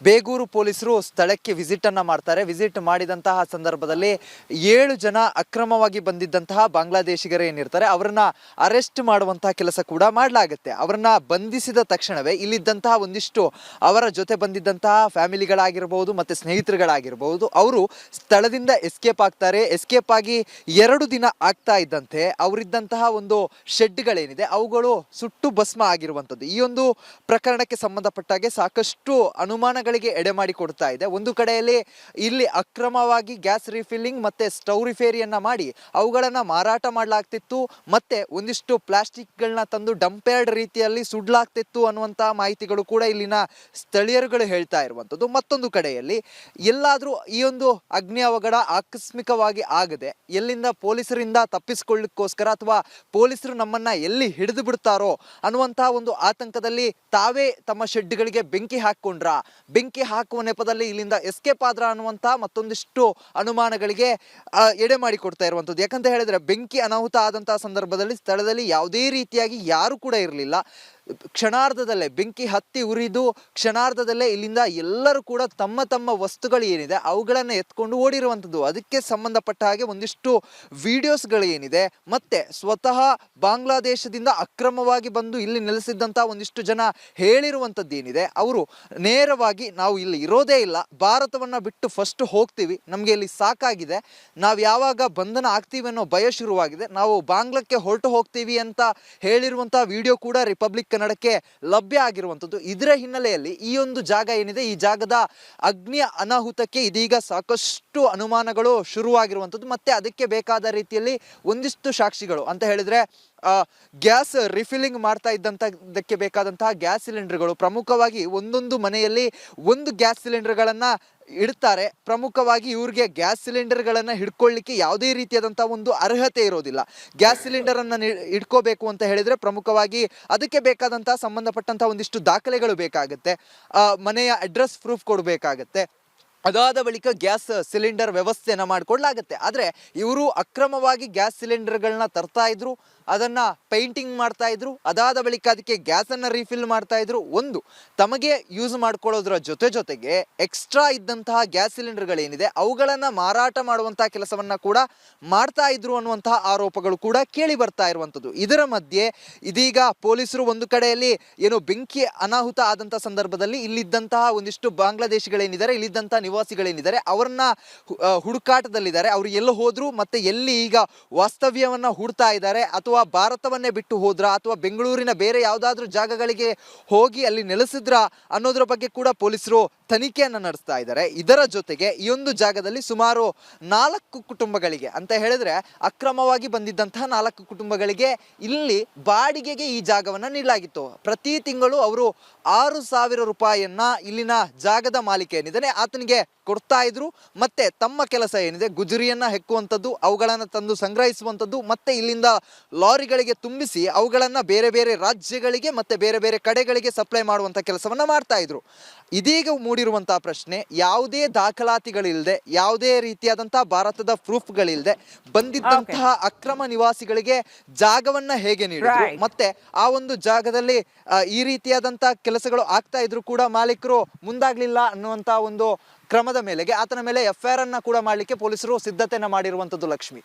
ಬೇಗೂರು ಪೊಲೀಸರು ಸ್ಥಳಕ್ಕೆ ವಿಸಿಟ್ ಅನ್ನ ಮಾಡ್ತಾರೆ. ವಿಸಿಟ್ ಮಾಡಿದಂತಹ ಸಂದರ್ಭದಲ್ಲಿ 7 ಜನ ಅಕ್ರಮವಾಗಿ ಬಂದಿದ್ದಂತಹ ಬಾಂಗ್ಲಾದೇಶಿಗರು ಏನಿರ್ತಾರೆ ಅವರನ್ನ ಅರೆಸ್ಟ್ ಮಾಡುವಂತಹ ಕೆಲಸ ಕೂಡ ಮಾಡಲಾಗುತ್ತೆ. ಅವರನ್ನ ಬಂಧಿಸಿದ ತಕ್ಷಣವೇ ಇಲ್ಲಿದ್ದಂತಹ ಒಂದಿಷ್ಟು ಅವರ ಜೊತೆ ಬಂದಿದ್ದಂತಹ ಫ್ಯಾಮಿಲಿಗಳಾಗಿರ್ಬೋದು ಮತ್ತೆ ಸ್ನೇಹಿತರುಗಳಾಗಿರ್ಬೋದು ಅವರು ಸ್ಥಳದಿಂದ ಎಸ್ಕೇಪ್ ಆಗ್ತಾರೆ. ಎಸ್ಕೇಪ್ ಆಗಿ 2 ದಿನ ಆಗ್ತಾ ಇದ್ದಂತೆ ಅವರಿದ್ದಂತಹ ಒಂದು ಶೆಡ್ಗಳೇನಿದೆ ಅವುಗಳು ಸುಟ್ಟು ಭಸ್ಮ ಆಗಿರುವಂಥದ್ದು. ಈ ಒಂದು ಪ್ರಕರಣಕ್ಕೆ ಸಂಬಂಧಪಟ್ಟಾಗೆ ಸಾಕಷ್ಟು ಅನುಮಾನಗಳಿಗೆ ಎಡೆ ಮಾಡಿ ಕೊಡ್ತಾ ಇದೆ. ಒಂದು ಕಡೆಯಲ್ಲಿ ಇಲ್ಲಿ ಅಕ್ರಮವಾಗಿ ಗ್ಯಾಸ್ ರಿಫಿಲ್ಲಿಂಗ್ ಮತ್ತೆ ಸ್ಟವ್ ರಿಪೇರಿಯನ್ನ ಮಾಡಿ ಅವುಗಳನ್ನ ಮಾರಾಟ ಮಾಡಲಾಗ್ತಿತ್ತು, ಮತ್ತೆ ಒಂದಿಷ್ಟು ಪ್ಲಾಸ್ಟಿಕ್ಗಳನ್ನ ತಂದು ಡಂಪೇರ್ಡ್ ರೀತಿಯಲ್ಲಿ ಸುಡ್ಲಾಗ್ತಿತ್ತು ಅನ್ನುವಂತಹ ಮಾಹಿತಿಗಳು ಕೂಡ ಇಲ್ಲಿನ ಸ್ಥಳೀಯರುಗಳು ಹೇಳ್ತಾ ಇರುವಂಥದ್ದು. ಮತ್ತೊಂದು ಕಡೆಯಲ್ಲಿ ಎಲ್ಲಾದ್ರೂ ಈ ಒಂದು ಅಗ್ನಿ ಅವಘಡ ಆಕಸ್ಮಿಕವಾಗಿ ಆಗದೆ ಎಲ್ಲಿಂದ ಪೊಲೀಸರಿಂದ ತಪ್ಪಿಸಿಕೊಳ್ಳಿಕ್ಕೋಸ್ಕರ ಅಥವಾ ಪೊಲೀಸರು ನಮ್ಮನ್ನ ಎಲ್ಲಿ ಹಿಡಿದು ಬಿಡ್ತಾರೋ ಅನ್ನುವಂತಹ ಒಂದು ಆತಂಕದಲ್ಲಿ ತಾವೇ ತಮ್ಮ ಶೆಡ್ಗಳಿಗೆ ಬೆಂಕಿ ಹಾಕೊಂಡ್ರ, ಬೆಂಕಿ ಹಾಕುವ ನೆಪದಲ್ಲಿ ಇಲ್ಲಿಂದ ಎಸ್ಕೇಪ್ ಆದ್ರ ಅನ್ನುವಂತಹ ಮತ್ತೊಂದಿಷ್ಟು ಅನುಮಾನಗಳಿಗೆ ಎಡೆ ಮಾಡಿ ಕೊಡ್ತಾ ಇರುವಂಥದ್ದು. ಯಾಕಂತ ಹೇಳಿದ್ರೆ ಬೆಂಕಿ ಅನಾಹುತ ಆದಂತಹ ಸಂದರ್ಭದಲ್ಲಿ ಸ್ಥಳದಲ್ಲಿ ಯಾವುದೇ ರೀತಿಯಾಗಿ ಯಾರು ಕೂಡ ಇರಲಿಲ್ಲ. ಕ್ಷಣಾರ್ಧದಲ್ಲೇ ಬೆಂಕಿ ಹತ್ತಿ ಉರಿದು ಕ್ಷಣಾರ್ಧದಲ್ಲೇ ಇಲ್ಲಿಂದ ಎಲ್ಲರೂ ಕೂಡ ತಮ್ಮ ತಮ್ಮ ವಸ್ತುಗಳು ಏನಿದೆ ಅವುಗಳನ್ನು ಎತ್ಕೊಂಡು ಓಡಿರುವಂಥದ್ದು. ಅದಕ್ಕೆ ಸಂಬಂಧಪಟ್ಟ ಹಾಗೆ ಒಂದಿಷ್ಟು ವಿಡಿಯೋಸ್ಗಳು ಏನಿದೆ ಮತ್ತೆ ಸ್ವತಃ ಬಾಂಗ್ಲಾದೇಶದಿಂದ ಅಕ್ರಮವಾಗಿ ಬಂದು ಇಲ್ಲಿ ನೆಲೆಸಿದ್ದಂಥ ಒಂದಿಷ್ಟು ಜನ ಹೇಳಿರುವಂಥದ್ದು ಏನಿದೆ, ಅವರು ನೇರವಾಗಿ ನಾವು ಇಲ್ಲಿ ಇರೋದೇ ಇಲ್ಲ, ಭಾರತವನ್ನು ಬಿಟ್ಟು ಫಸ್ಟ್ ಹೋಗ್ತೀವಿ, ನಮಗೆ ಇಲ್ಲಿ ಸಾಕಾಗಿದೆ, ನಾವು ಯಾವಾಗ ಬಂಧನ ಆಗ್ತೀವಿ ಅನ್ನೋ ಭಯ ಶುರುವಾಗಿದೆ, ನಾವು ಬಾಂಗ್ಲಕ್ಕೆ ಹೊರಟು ಹೋಗ್ತೀವಿ ಅಂತ ಹೇಳಿರುವಂತಹ ವಿಡಿಯೋ ಕೂಡ ರಿಪಬ್ಲಿಕ್ ಕನ್ನಡಕ್ಕೆ ಲಭ್ಯ ಆಗಿರುವಂಥದ್ದು. ಇದರ ಹಿನ್ನೆಲೆಯಲ್ಲಿ ಈ ಒಂದು ಜಾಗ ಏನಿದೆ ಈ ಜಾಗದ ಅಗ್ನಿ ಅನಾಹುತಕ್ಕೆ ಇದೀಗ ಸಾಕಷ್ಟು ಅನುಮಾನಗಳು ಶುರುವಾಗಿರುವಂಥದ್ದು. ಮತ್ತೆ ಅದಕ್ಕೆ ಬೇಕಾದ ರೀತಿಯಲ್ಲಿ ಒಂದಿಷ್ಟು ಸಾಕ್ಷಿಗಳು ಅಂತ ಹೇಳಿದ್ರೆ ಗ್ಯಾಸ್ ರಿಫಿಲ್ಲಿಂಗ್ ಮಾಡ್ತಾ ಇದ್ದಂಥದ್ದಕ್ಕೆ ಬೇಕಾದಂತಹ ಗ್ಯಾಸ್ ಸಿಲಿಂಡರ್ಗಳು, ಪ್ರಮುಖವಾಗಿ ಒಂದೊಂದು ಮನೆಯಲ್ಲಿ ಒಂದು ಗ್ಯಾಸ್ ಸಿಲಿಂಡರ್ಗಳನ್ನ ಇಡ್ತಾರೆ. ಪ್ರಮುಖವಾಗಿ ಇವ್ರಿಗೆ ಗ್ಯಾಸ್ ಸಿಲಿಂಡರ್ಗಳನ್ನು ಹಿಡ್ಕೊಳ್ಳಿಕ್ಕೆ ಯಾವುದೇ ರೀತಿಯಾದಂಥ ಒಂದು ಅರ್ಹತೆ ಇರೋದಿಲ್ಲ. ಗ್ಯಾಸ್ ಸಿಲಿಂಡರನ್ನು ಇಟ್ಕೋಬೇಕು ಅಂತ ಹೇಳಿದರೆ ಪ್ರಮುಖವಾಗಿ ಅದಕ್ಕೆ ಬೇಕಾದಂಥ ಸಂಬಂಧಪಟ್ಟಂಥ ಒಂದಿಷ್ಟು ದಾಖಲೆಗಳು ಬೇಕಾಗುತ್ತೆ, ಮನೆಯ ಅಡ್ರೆಸ್ ಪ್ರೂಫ್ ಕೊಡಬೇಕಾಗತ್ತೆ. ಅದಾದ ಬಳಿಕ ಗ್ಯಾಸ್ ಸಿಲಿಂಡರ್ ವ್ಯವಸ್ಥೆಯನ್ನು ಮಾಡಿಕೊಡ್ಲಾಗತ್ತೆ. ಆದರೆ ಇವರು ಅಕ್ರಮವಾಗಿ ಗ್ಯಾಸ್ ಸಿಲಿಂಡರ್ಗಳನ್ನ ತರ್ತಾ ಇದ್ರು, ಅದನ್ನು ಪೇಂಟಿಂಗ್ ಮಾಡ್ತಾ ಇದ್ರು, ಅದಾದ ಬಳಿಕ ಅದಕ್ಕೆ ಗ್ಯಾಸನ್ನು ರೀಫಿಲ್ ಮಾಡ್ತಾ ಇದ್ರು. ಒಂದು ತಮಗೆ ಯೂಸ್ ಮಾಡ್ಕೊಳ್ಳೋದ್ರ ಜೊತೆಗೆ ಎಕ್ಸ್ಟ್ರಾ ಇದ್ದಂತಹ ಗ್ಯಾಸ್ ಸಿಲಿಂಡರ್ಗಳೇನಿದೆ ಅವುಗಳನ್ನು ಮಾರಾಟ ಮಾಡುವಂತಹ ಕೆಲಸವನ್ನು ಕೂಡ ಮಾಡ್ತಾ ಇದ್ರು ಅನ್ನುವಂತಹ ಆರೋಪಗಳು ಕೂಡ ಕೇಳಿ ಬರ್ತಾ ಇರುವಂಥದ್ದು. ಇದರ ಮಧ್ಯೆ ಇದೀಗ ಪೊಲೀಸರು ಒಂದು ಕಡೆಯಲ್ಲಿ ಏನು ಬೆಂಕಿ ಅನಾಹುತ ಆದಂಥ ಸಂದರ್ಭದಲ್ಲಿ ಇಲ್ಲಿದ್ದಂತಹ ಒಂದಿಷ್ಟು ಬಾಂಗ್ಲಾದೇಶಿಗಳೇನಿದ್ದಾರೆ, ಇಲ್ಲಿದ್ದಂತಹ ನಿವಾಸಿಗಳೇನಿದ್ದಾರೆ ಅವರನ್ನ ಹುಡುಕಾಟದಲ್ಲಿದ್ದಾರೆ. ಅವರು ಎಲ್ಲ ಹೋದ್ರು ಮತ್ತೆ ಎಲ್ಲಿ ಈಗ ವಾಸ್ತವ್ಯವನ್ನ ಹೂಡ್ತಾ ಇದ್ದಾರೆ, ಅಥವಾ ಭಾರತವನ್ನೇ ಬಿಟ್ಟು ಹೋದ್ರ ಅಥವಾ ಬೆಂಗಳೂರಿನ ಬೇರೆ ಯಾವುದಾದ್ರೂ ಜಾಗಗಳಿಗೆ ಹೋಗಿ ಅಲ್ಲಿ ನೆಲೆಸಿದ್ರ ಅನ್ನೋದ್ರ ಬಗ್ಗೆ ಕೂಡ ಪೊಲೀಸರು ತನಿಖೆಯನ್ನು ನಡೆಸ್ತಾ ಇದ್ದಾರೆ. ಇದರ ಜೊತೆಗೆ ಈ ಒಂದು ಜಾಗದಲ್ಲಿ ಸುಮಾರು 4 ಕುಟುಂಬಗಳಿಗೆ ಅಂತ ಹೇಳಿದ್ರೆ ಅಕ್ರಮವಾಗಿ ಬಂದಿದ್ದಂತಹ 4 ಕುಟುಂಬಗಳಿಗೆ ಇಲ್ಲಿ ಬಾಡಿಗೆಗೆ ಈ ಜಾಗವನ್ನು ನೀಡಲಾಗಿತ್ತು. ಪ್ರತಿ ತಿಂಗಳು ಅವರು 6,000 ರೂಪಾಯಿಯನ್ನ ಇಲ್ಲಿನ ಜಾಗದ ಮಾಲೀಕ ಏನಿದ್ದಾನೆ ಆತನಿಗೆ ಕೊಡ್ತಾ ಇದ್ರು. ಮತ್ತೆ ತಮ್ಮ ಕೆಲಸ ಏನಿದೆ ಗುಜರಿಯನ್ನ ಹೆಕ್ಕುವಂಥದ್ದು, ಅವುಗಳನ್ನು ತಂದು ಸಂಗ್ರಹಿಸುವಂಥದ್ದು, ಮತ್ತೆ ಇಲ್ಲಿಂದ ಲಾರಿಗಳಿಗೆ ತುಂಬಿಸಿ ಅವುಗಳನ್ನು ಬೇರೆ ಬೇರೆ ರಾಜ್ಯಗಳಿಗೆ ಮತ್ತೆ ಬೇರೆ ಬೇರೆ ಕಡೆಗಳಿಗೆ ಸಪ್ಲೈ ಮಾಡುವಂಥ ಕೆಲಸವನ್ನ ಮಾಡ್ತಾ ಇದ್ರು. ಇದೀಗ ಮೂಡಿರುವಂತಹ ಪ್ರಶ್ನೆ, ಯಾವುದೇ ದಾಖಲಾತಿಗಳಿಲ್ಲದೆ, ಯಾವುದೇ ರೀತಿಯಾದಂತಹ ಭಾರತದ ಪ್ರೂಫ್ಗಳಿಲ್ಲದೆ ಬಂದಿದ್ದಂತಹ ಅಕ್ರಮ ನಿವಾಸಿಗಳಿಗೆ ಜಾಗವನ್ನ ಹೇಗೆ ನೀಡಿದ್ರು, ಮತ್ತೆ ಆ ಒಂದು ಜಾಗದಲ್ಲಿ ಈ ರೀತಿಯಾದಂತಹ ಕೆಲಸಗಳು ಆಗ್ತಾ ಇದ್ರು ಕೂಡ ಮಾಲೀಕರು ಮುಂದಾಗ್ಲಿಲ್ಲ ಅನ್ನುವಂತಹ ಒಂದು ಕ್ರಮದ ಮೇಲೆಗೆ ಆತನ ಮೇಲೆ FIR ಅನ್ನ ಕೂಡ ಮಾಡಲಿಕ್ಕೆ ಪೊಲೀಸರು ಸಿದ್ಧತೆಯನ್ನ ಮಾಡಿರುವಂಥದ್ದು. ಲಕ್ಷ್ಮಿ,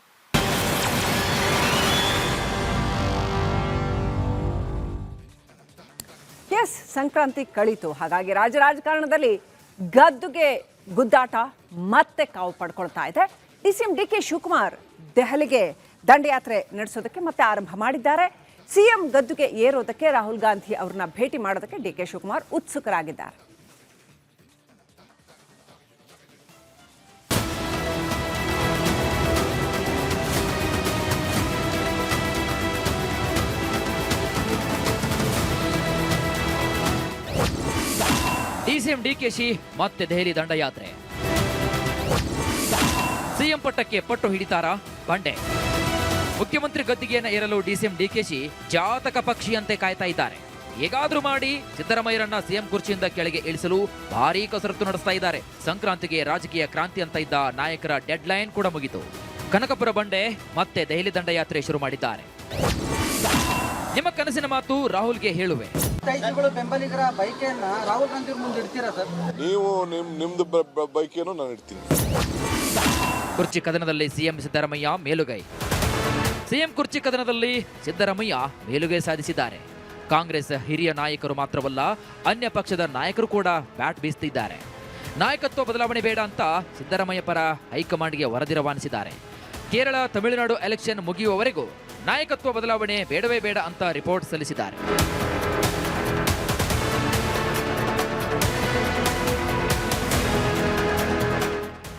ಎಸ್, ಸಂಕ್ರಾಂತಿ ಕಳೀತು. ಹಾಗಾಗಿ ರಾಜಕಾರಣದಲ್ಲಿ ಗದ್ದುಗೆ ಗುದ್ದಾಟ ಮತ್ತೆ ಕಾವು ಪಡ್ಕೊಳ್ತಾ ಇದೆ. DCM DK ಶಿವಕುಮಾರ್ ದೆಹಲಿಗೆ ದಂಡಯಾತ್ರೆ ನಡೆಸೋದಕ್ಕೆ ಮತ್ತೆ ಆರಂಭ ಮಾಡಿದ್ದಾರೆ. CM ಗದ್ದುಗೆ ಏರೋದಕ್ಕೆ ರಾಹುಲ್ ಗಾಂಧಿ ಅವ್ರನ್ನ ಭೇಟಿ ಮಾಡೋದಕ್ಕೆ DK ಶಿವಕುಮಾರ್ ಉತ್ಸುಕರಾಗಿದ್ದಾರೆ. ಡಿಸಿಎಂ ಡಿಕೆಶಿ ಮತ್ತೆ ದೆಹಲಿ ದಂಡಯಾತ್ರೆ. ಸಿಎಂ ಪಟ್ಟಕ್ಕೆ ಪಟ್ಟು ಹಿಡಿತಾರಾ ಬಂಡೆ? ಮುಖ್ಯಮಂತ್ರಿ ಗದ್ದಿಗೆಯನ್ನು ಏರಲು ಡಿಸಿಎಂ ಡಿಕೆಶಿ ಜಾತಕ ಪಕ್ಷಿಯಂತೆ ಕಾಯ್ತಾ ಇದ್ದಾರೆ. ಹೇಗಾದ್ರೂ ಮಾಡಿ ಸಿದ್ದರಾಮಯ್ಯರನ್ನ ಸಿಎಂ ಕುರ್ಚಿಯಿಂದ ಕೆಳಗೆ ಇಳಿಸಲು ಭಾರೀ ಕಸರತ್ತು ನಡೆಸ್ತಾ ಇದ್ದಾರೆ. ಸಂಕ್ರಾಂತಿಗೆ ರಾಜಕೀಯ ಕ್ರಾಂತಿ ಅಂತ ಇದ್ದ ನಾಯಕರ ಡೆಡ್ ಲೈನ್ ಕೂಡ ಮುಗಿತು. ಕನಕಪುರ ಬಂಡೆ ಮತ್ತೆ ದೆಹಲಿ ದಂಡಯಾತ್ರೆ ಶುರು ಮಾಡಿದ್ದಾರೆ. ನಿಮ್ಮ ಕನಸಿನ ಮಾತು ರಾಹುಲ್ಗೆ ಹೇಳುವೆ. ಬೆಂಬಲಿಗರ ಬೈಕೆಯನ್ನ ರಾಹುಲ್ ಗಾಂಧಿ ಮುಂದೆ ಇಡ್ತೀರಾ ಸರ್? ನೀವು ನಿಮ್ದು ಬೈಕೇನು ನಾನು ಇಡ್ತೀನಿ. ಕುರ್ಚಿ ಕದನದಲ್ಲಿ ಸಿಎಂ ಸಿದ್ದರಾಮಯ್ಯ ಮೇಲುಗೈ. ಸಿಎಂ ಕುರ್ಚಿ ಕದನದಲ್ಲಿ ಸಿದ್ದರಾಮಯ್ಯ ಮೇಲುಗೈ ಸಾಧಿಸಿದ್ದಾರೆ. ಕಾಂಗ್ರೆಸ್ ಹಿರಿಯ ನಾಯಕರು ಮಾತ್ರವಲ್ಲ, ಅನ್ಯ ಪಕ್ಷದ ನಾಯಕರು ಕೂಡ ಬ್ಯಾಟ್ ಬೀಸ್ತಿದ್ದಾರೆ. ನಾಯಕತ್ವ ಬದಲಾವಣೆ ಬೇಡ ಅಂತ ಸಿದ್ದರಾಮಯ್ಯ ಪರ ಹೈಕಮಾಂಡ್ಗೆ ವರದಿ ರವಾನಿಸಿದ್ದಾರೆ. ಕೇರಳ ತಮಿಳುನಾಡು ಎಲೆಕ್ಷನ್ ಮುಗಿಯುವವರೆಗೂ ನಾಯಕತ್ವ ಬದಲಾವಣೆ ಬೇಡವೇ ಬೇಡ ಅಂತ ರಿಪೋರ್ಟ್ ಸಲ್ಲಿಸಿದ್ದಾರೆ.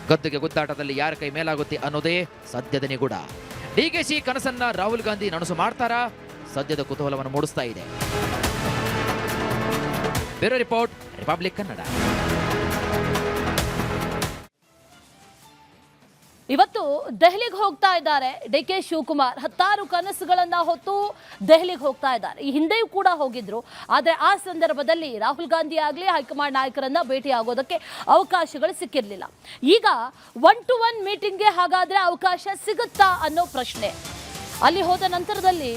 ಗದ್ದುಗೆ ಗುದ್ದಾಟದಲ್ಲಿ ಯಾರ ಕೈ ಮೇಲಾಗುತ್ತೆ ಅನ್ನೋದೇ ಸದ್ಯದ ನಿಗೂಢ. ಡಿಕೆಶಿ ಕನಸನ್ನ ರಾಹುಲ್ ಗಾಂಧಿ ನನಸು ಮಾಡ್ತಾರಾ? ಸದ್ಯದ ಕುತೂಹಲವನ್ನು ಮೂಡಿಸ್ತಾ ಇದೆ. Bureau report, republic Kannada. ಇವತ್ತು ದೆಹಲಿಗೆ ಹೋಗ್ತಾ ಇದ್ದಾರೆ ಡಿಕೆ ಶಿವಕುಮಾರ್. 10 ಕನಸುಗಳನ್ನ ಹೊತ್ತು ದೆಹಲಿಗೆ ಹೋಗ್ತಾ ಇದ್ದಾರೆ. ಈ ಹಿಂದೆಯೂ ಕೂಡ ಹೋಗಿದ್ರು. ಆದರೆ ಆ ಸಂದರ್ಭದಲ್ಲಿ ರಾಹುಲ್ ಗಾಂಧಿ ಆಗಲಿ ಹೈಕಮಾಂಡ್ ನಾಯಕರನ್ನ ಭೇಟಿ ಆಗೋದಕ್ಕೆ ಅವಕಾಶಗಳು ಸಿಕ್ಕಿರಲಿಲ್ಲ. ಈಗ 1-to-1 ಮೀಟಿಂಗ್ಗೆ ಹಾಗಾದ್ರೆ ಅವಕಾಶ ಸಿಗುತ್ತಾ ಅನ್ನೋ ಪ್ರಶ್ನೆ. ಅಲ್ಲಿ ಹೋದ ನಂತರದಲ್ಲಿ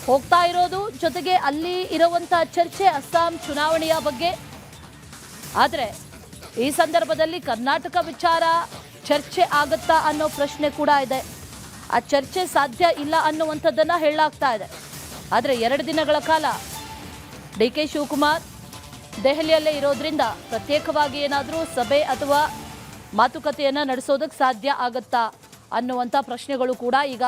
ಹೋಗ್ತಾ ಇರೋದು, ಜೊತೆಗೆ ಅಲ್ಲಿ ಇರುವಂಥ ಚರ್ಚೆ ಅಸ್ಸಾಂ ಚುನಾವಣೆಯ ಬಗ್ಗೆ. ಆದರೆ ಈ ಸಂದರ್ಭದಲ್ಲಿ ಕರ್ನಾಟಕ ವಿಚಾರ ಚರ್ಚೆ ಆಗುತ್ತಾ ಅನ್ನೋ ಪ್ರಶ್ನೆ ಕೂಡ ಇದೆ. ಆ ಚರ್ಚೆ ಸಾಧ್ಯ ಇಲ್ಲ ಅನ್ನುವಂಥದ್ದನ್ನು ಹೇಳಲಾಗ್ತಾ ಇದೆ. ಆದರೆ 2 ದಿನಗಳ ಕಾಲ ಡಿಕೆ ಶಿವಕುಮಾರ್ ದೆಹಲಿಯಲ್ಲೇ ಇರೋದ್ರಿಂದ ಪ್ರತ್ಯೇಕವಾಗಿ ಏನಾದರೂ ಸಭೆ ಅಥವಾ ಮಾತುಕತೆಯನ್ನು ನಡೆಸೋದಕ್ಕೆ ಸಾಧ್ಯ ಆಗುತ್ತಾ ಅನ್ನುವಂಥ ಪ್ರಶ್ನೆಗಳು ಕೂಡ ಈಗ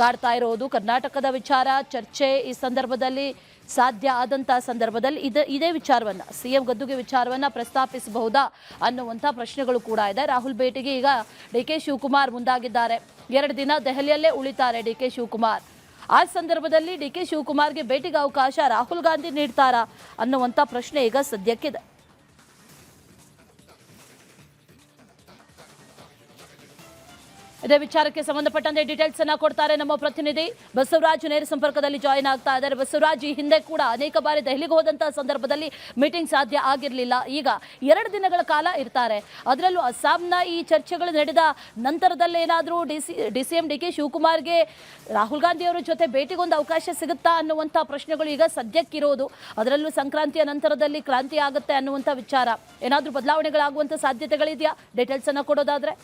ಕಾಡ್ತಾ ಇರೋದು. ಕರ್ನಾಟಕದ ವಿಚಾರ ಚರ್ಚೆ ಈ ಸಂದರ್ಭದಲ್ಲಿ ಸಾಧ್ಯ ಆದಂಥ ಸಂದರ್ಭದಲ್ಲಿ ಇದೇ ವಿಚಾರವನ್ನು, ಸಿಎಂ ಗದ್ದುಗೆ ವಿಚಾರವನ್ನು ಪ್ರಸ್ತಾಪಿಸಬಹುದಾ ಅನ್ನುವಂಥ ಪ್ರಶ್ನೆಗಳು ಕೂಡ ಇದೆ. ರಾಹುಲ್ ಭೇಟಿಗೆ ಈಗ ಡಿಕೆ ಶಿವಕುಮಾರ್ ಮುಂದಾಗಿದ್ದಾರೆ. 2 ದಿನ ದೆಹಲಿಯಲ್ಲೇ ಉಳಿತಾರೆ ಡಿಕೆ ಶಿವಕುಮಾರ್. ಆ ಸಂದರ್ಭದಲ್ಲಿ ಡಿಕೆ ಶಿವಕುಮಾರ್ಗೆ ಭೇಟಿಗೆ ಅವಕಾಶ ರಾಹುಲ್ ಗಾಂಧಿ ನೀಡ್ತಾರಾ ಅನ್ನುವಂಥ ಪ್ರಶ್ನೆ ಈಗ ಸದ್ಯಕ್ಕಿದೆ. ಇದೇ ವಿಚಾರಕ್ಕೆ ಸಂಬಂಧಪಟ್ಟಂತೆ ಡೀಟೇಲ್ಸ್ ಅನ್ನ ಕೊಡ್ತಾರೆ ನಮ್ಮ ಪ್ರತಿನಿಧಿ ಬಸವರಾಜ್. ನೇರ ಸಂಪರ್ಕದಲ್ಲಿ ಜಾಯಿನ್ ಆಗ್ತಾ ಇದ್ದಾರೆ. ಬಸವರಾಜ್, ಈ ಹಿಂದೆ ಕೂಡ ಅನೇಕ ಬಾರಿ ದೆಹಲಿಗೆ ಹೋದಂತಹ ಸಂದರ್ಭದಲ್ಲಿ ಮೀಟಿಂಗ್ ಸಾಧ್ಯ ಆಗಿರಲಿಲ್ಲ. ಈಗ 2 ದಿನಗಳ ಕಾಲ ಇರ್ತಾರೆ. ಅದರಲ್ಲೂ ಅಸ್ಸಾಂನ ಈ ಚರ್ಚೆಗಳು ನಡೆದ ನಂತರದಲ್ಲಿ ಏನಾದರೂ ಡಿಸಿಎಂ ಡಿಕೆ ಶಿವಕುಮಾರ್ಗೆ ರಾಹುಲ್ ಗಾಂಧಿ ಅವರ ಜೊತೆ ಭೇಟಿಗೊಂದು ಅವಕಾಶ ಸಿಗುತ್ತಾ ಅನ್ನುವಂಥ ಪ್ರಶ್ನೆಗಳು ಈಗ ಸದ್ಯಕ್ಕಿರೋದು. ಅದರಲ್ಲೂ ಸಂಕ್ರಾಂತಿಯ ನಂತರದಲ್ಲಿ ಕ್ರಾಂತಿ ಆಗುತ್ತೆ ಅನ್ನುವಂಥ ವಿಚಾರ. ಏನಾದರೂ ಬದಲಾವಣೆಗಳಾಗುವಂಥ ಸಾಧ್ಯತೆಗಳಿದೆಯಾ? ಡೀಟೇಲ್ಸ್ ಅನ್ನ ಕೊಡೋದಾದ್ರೆ.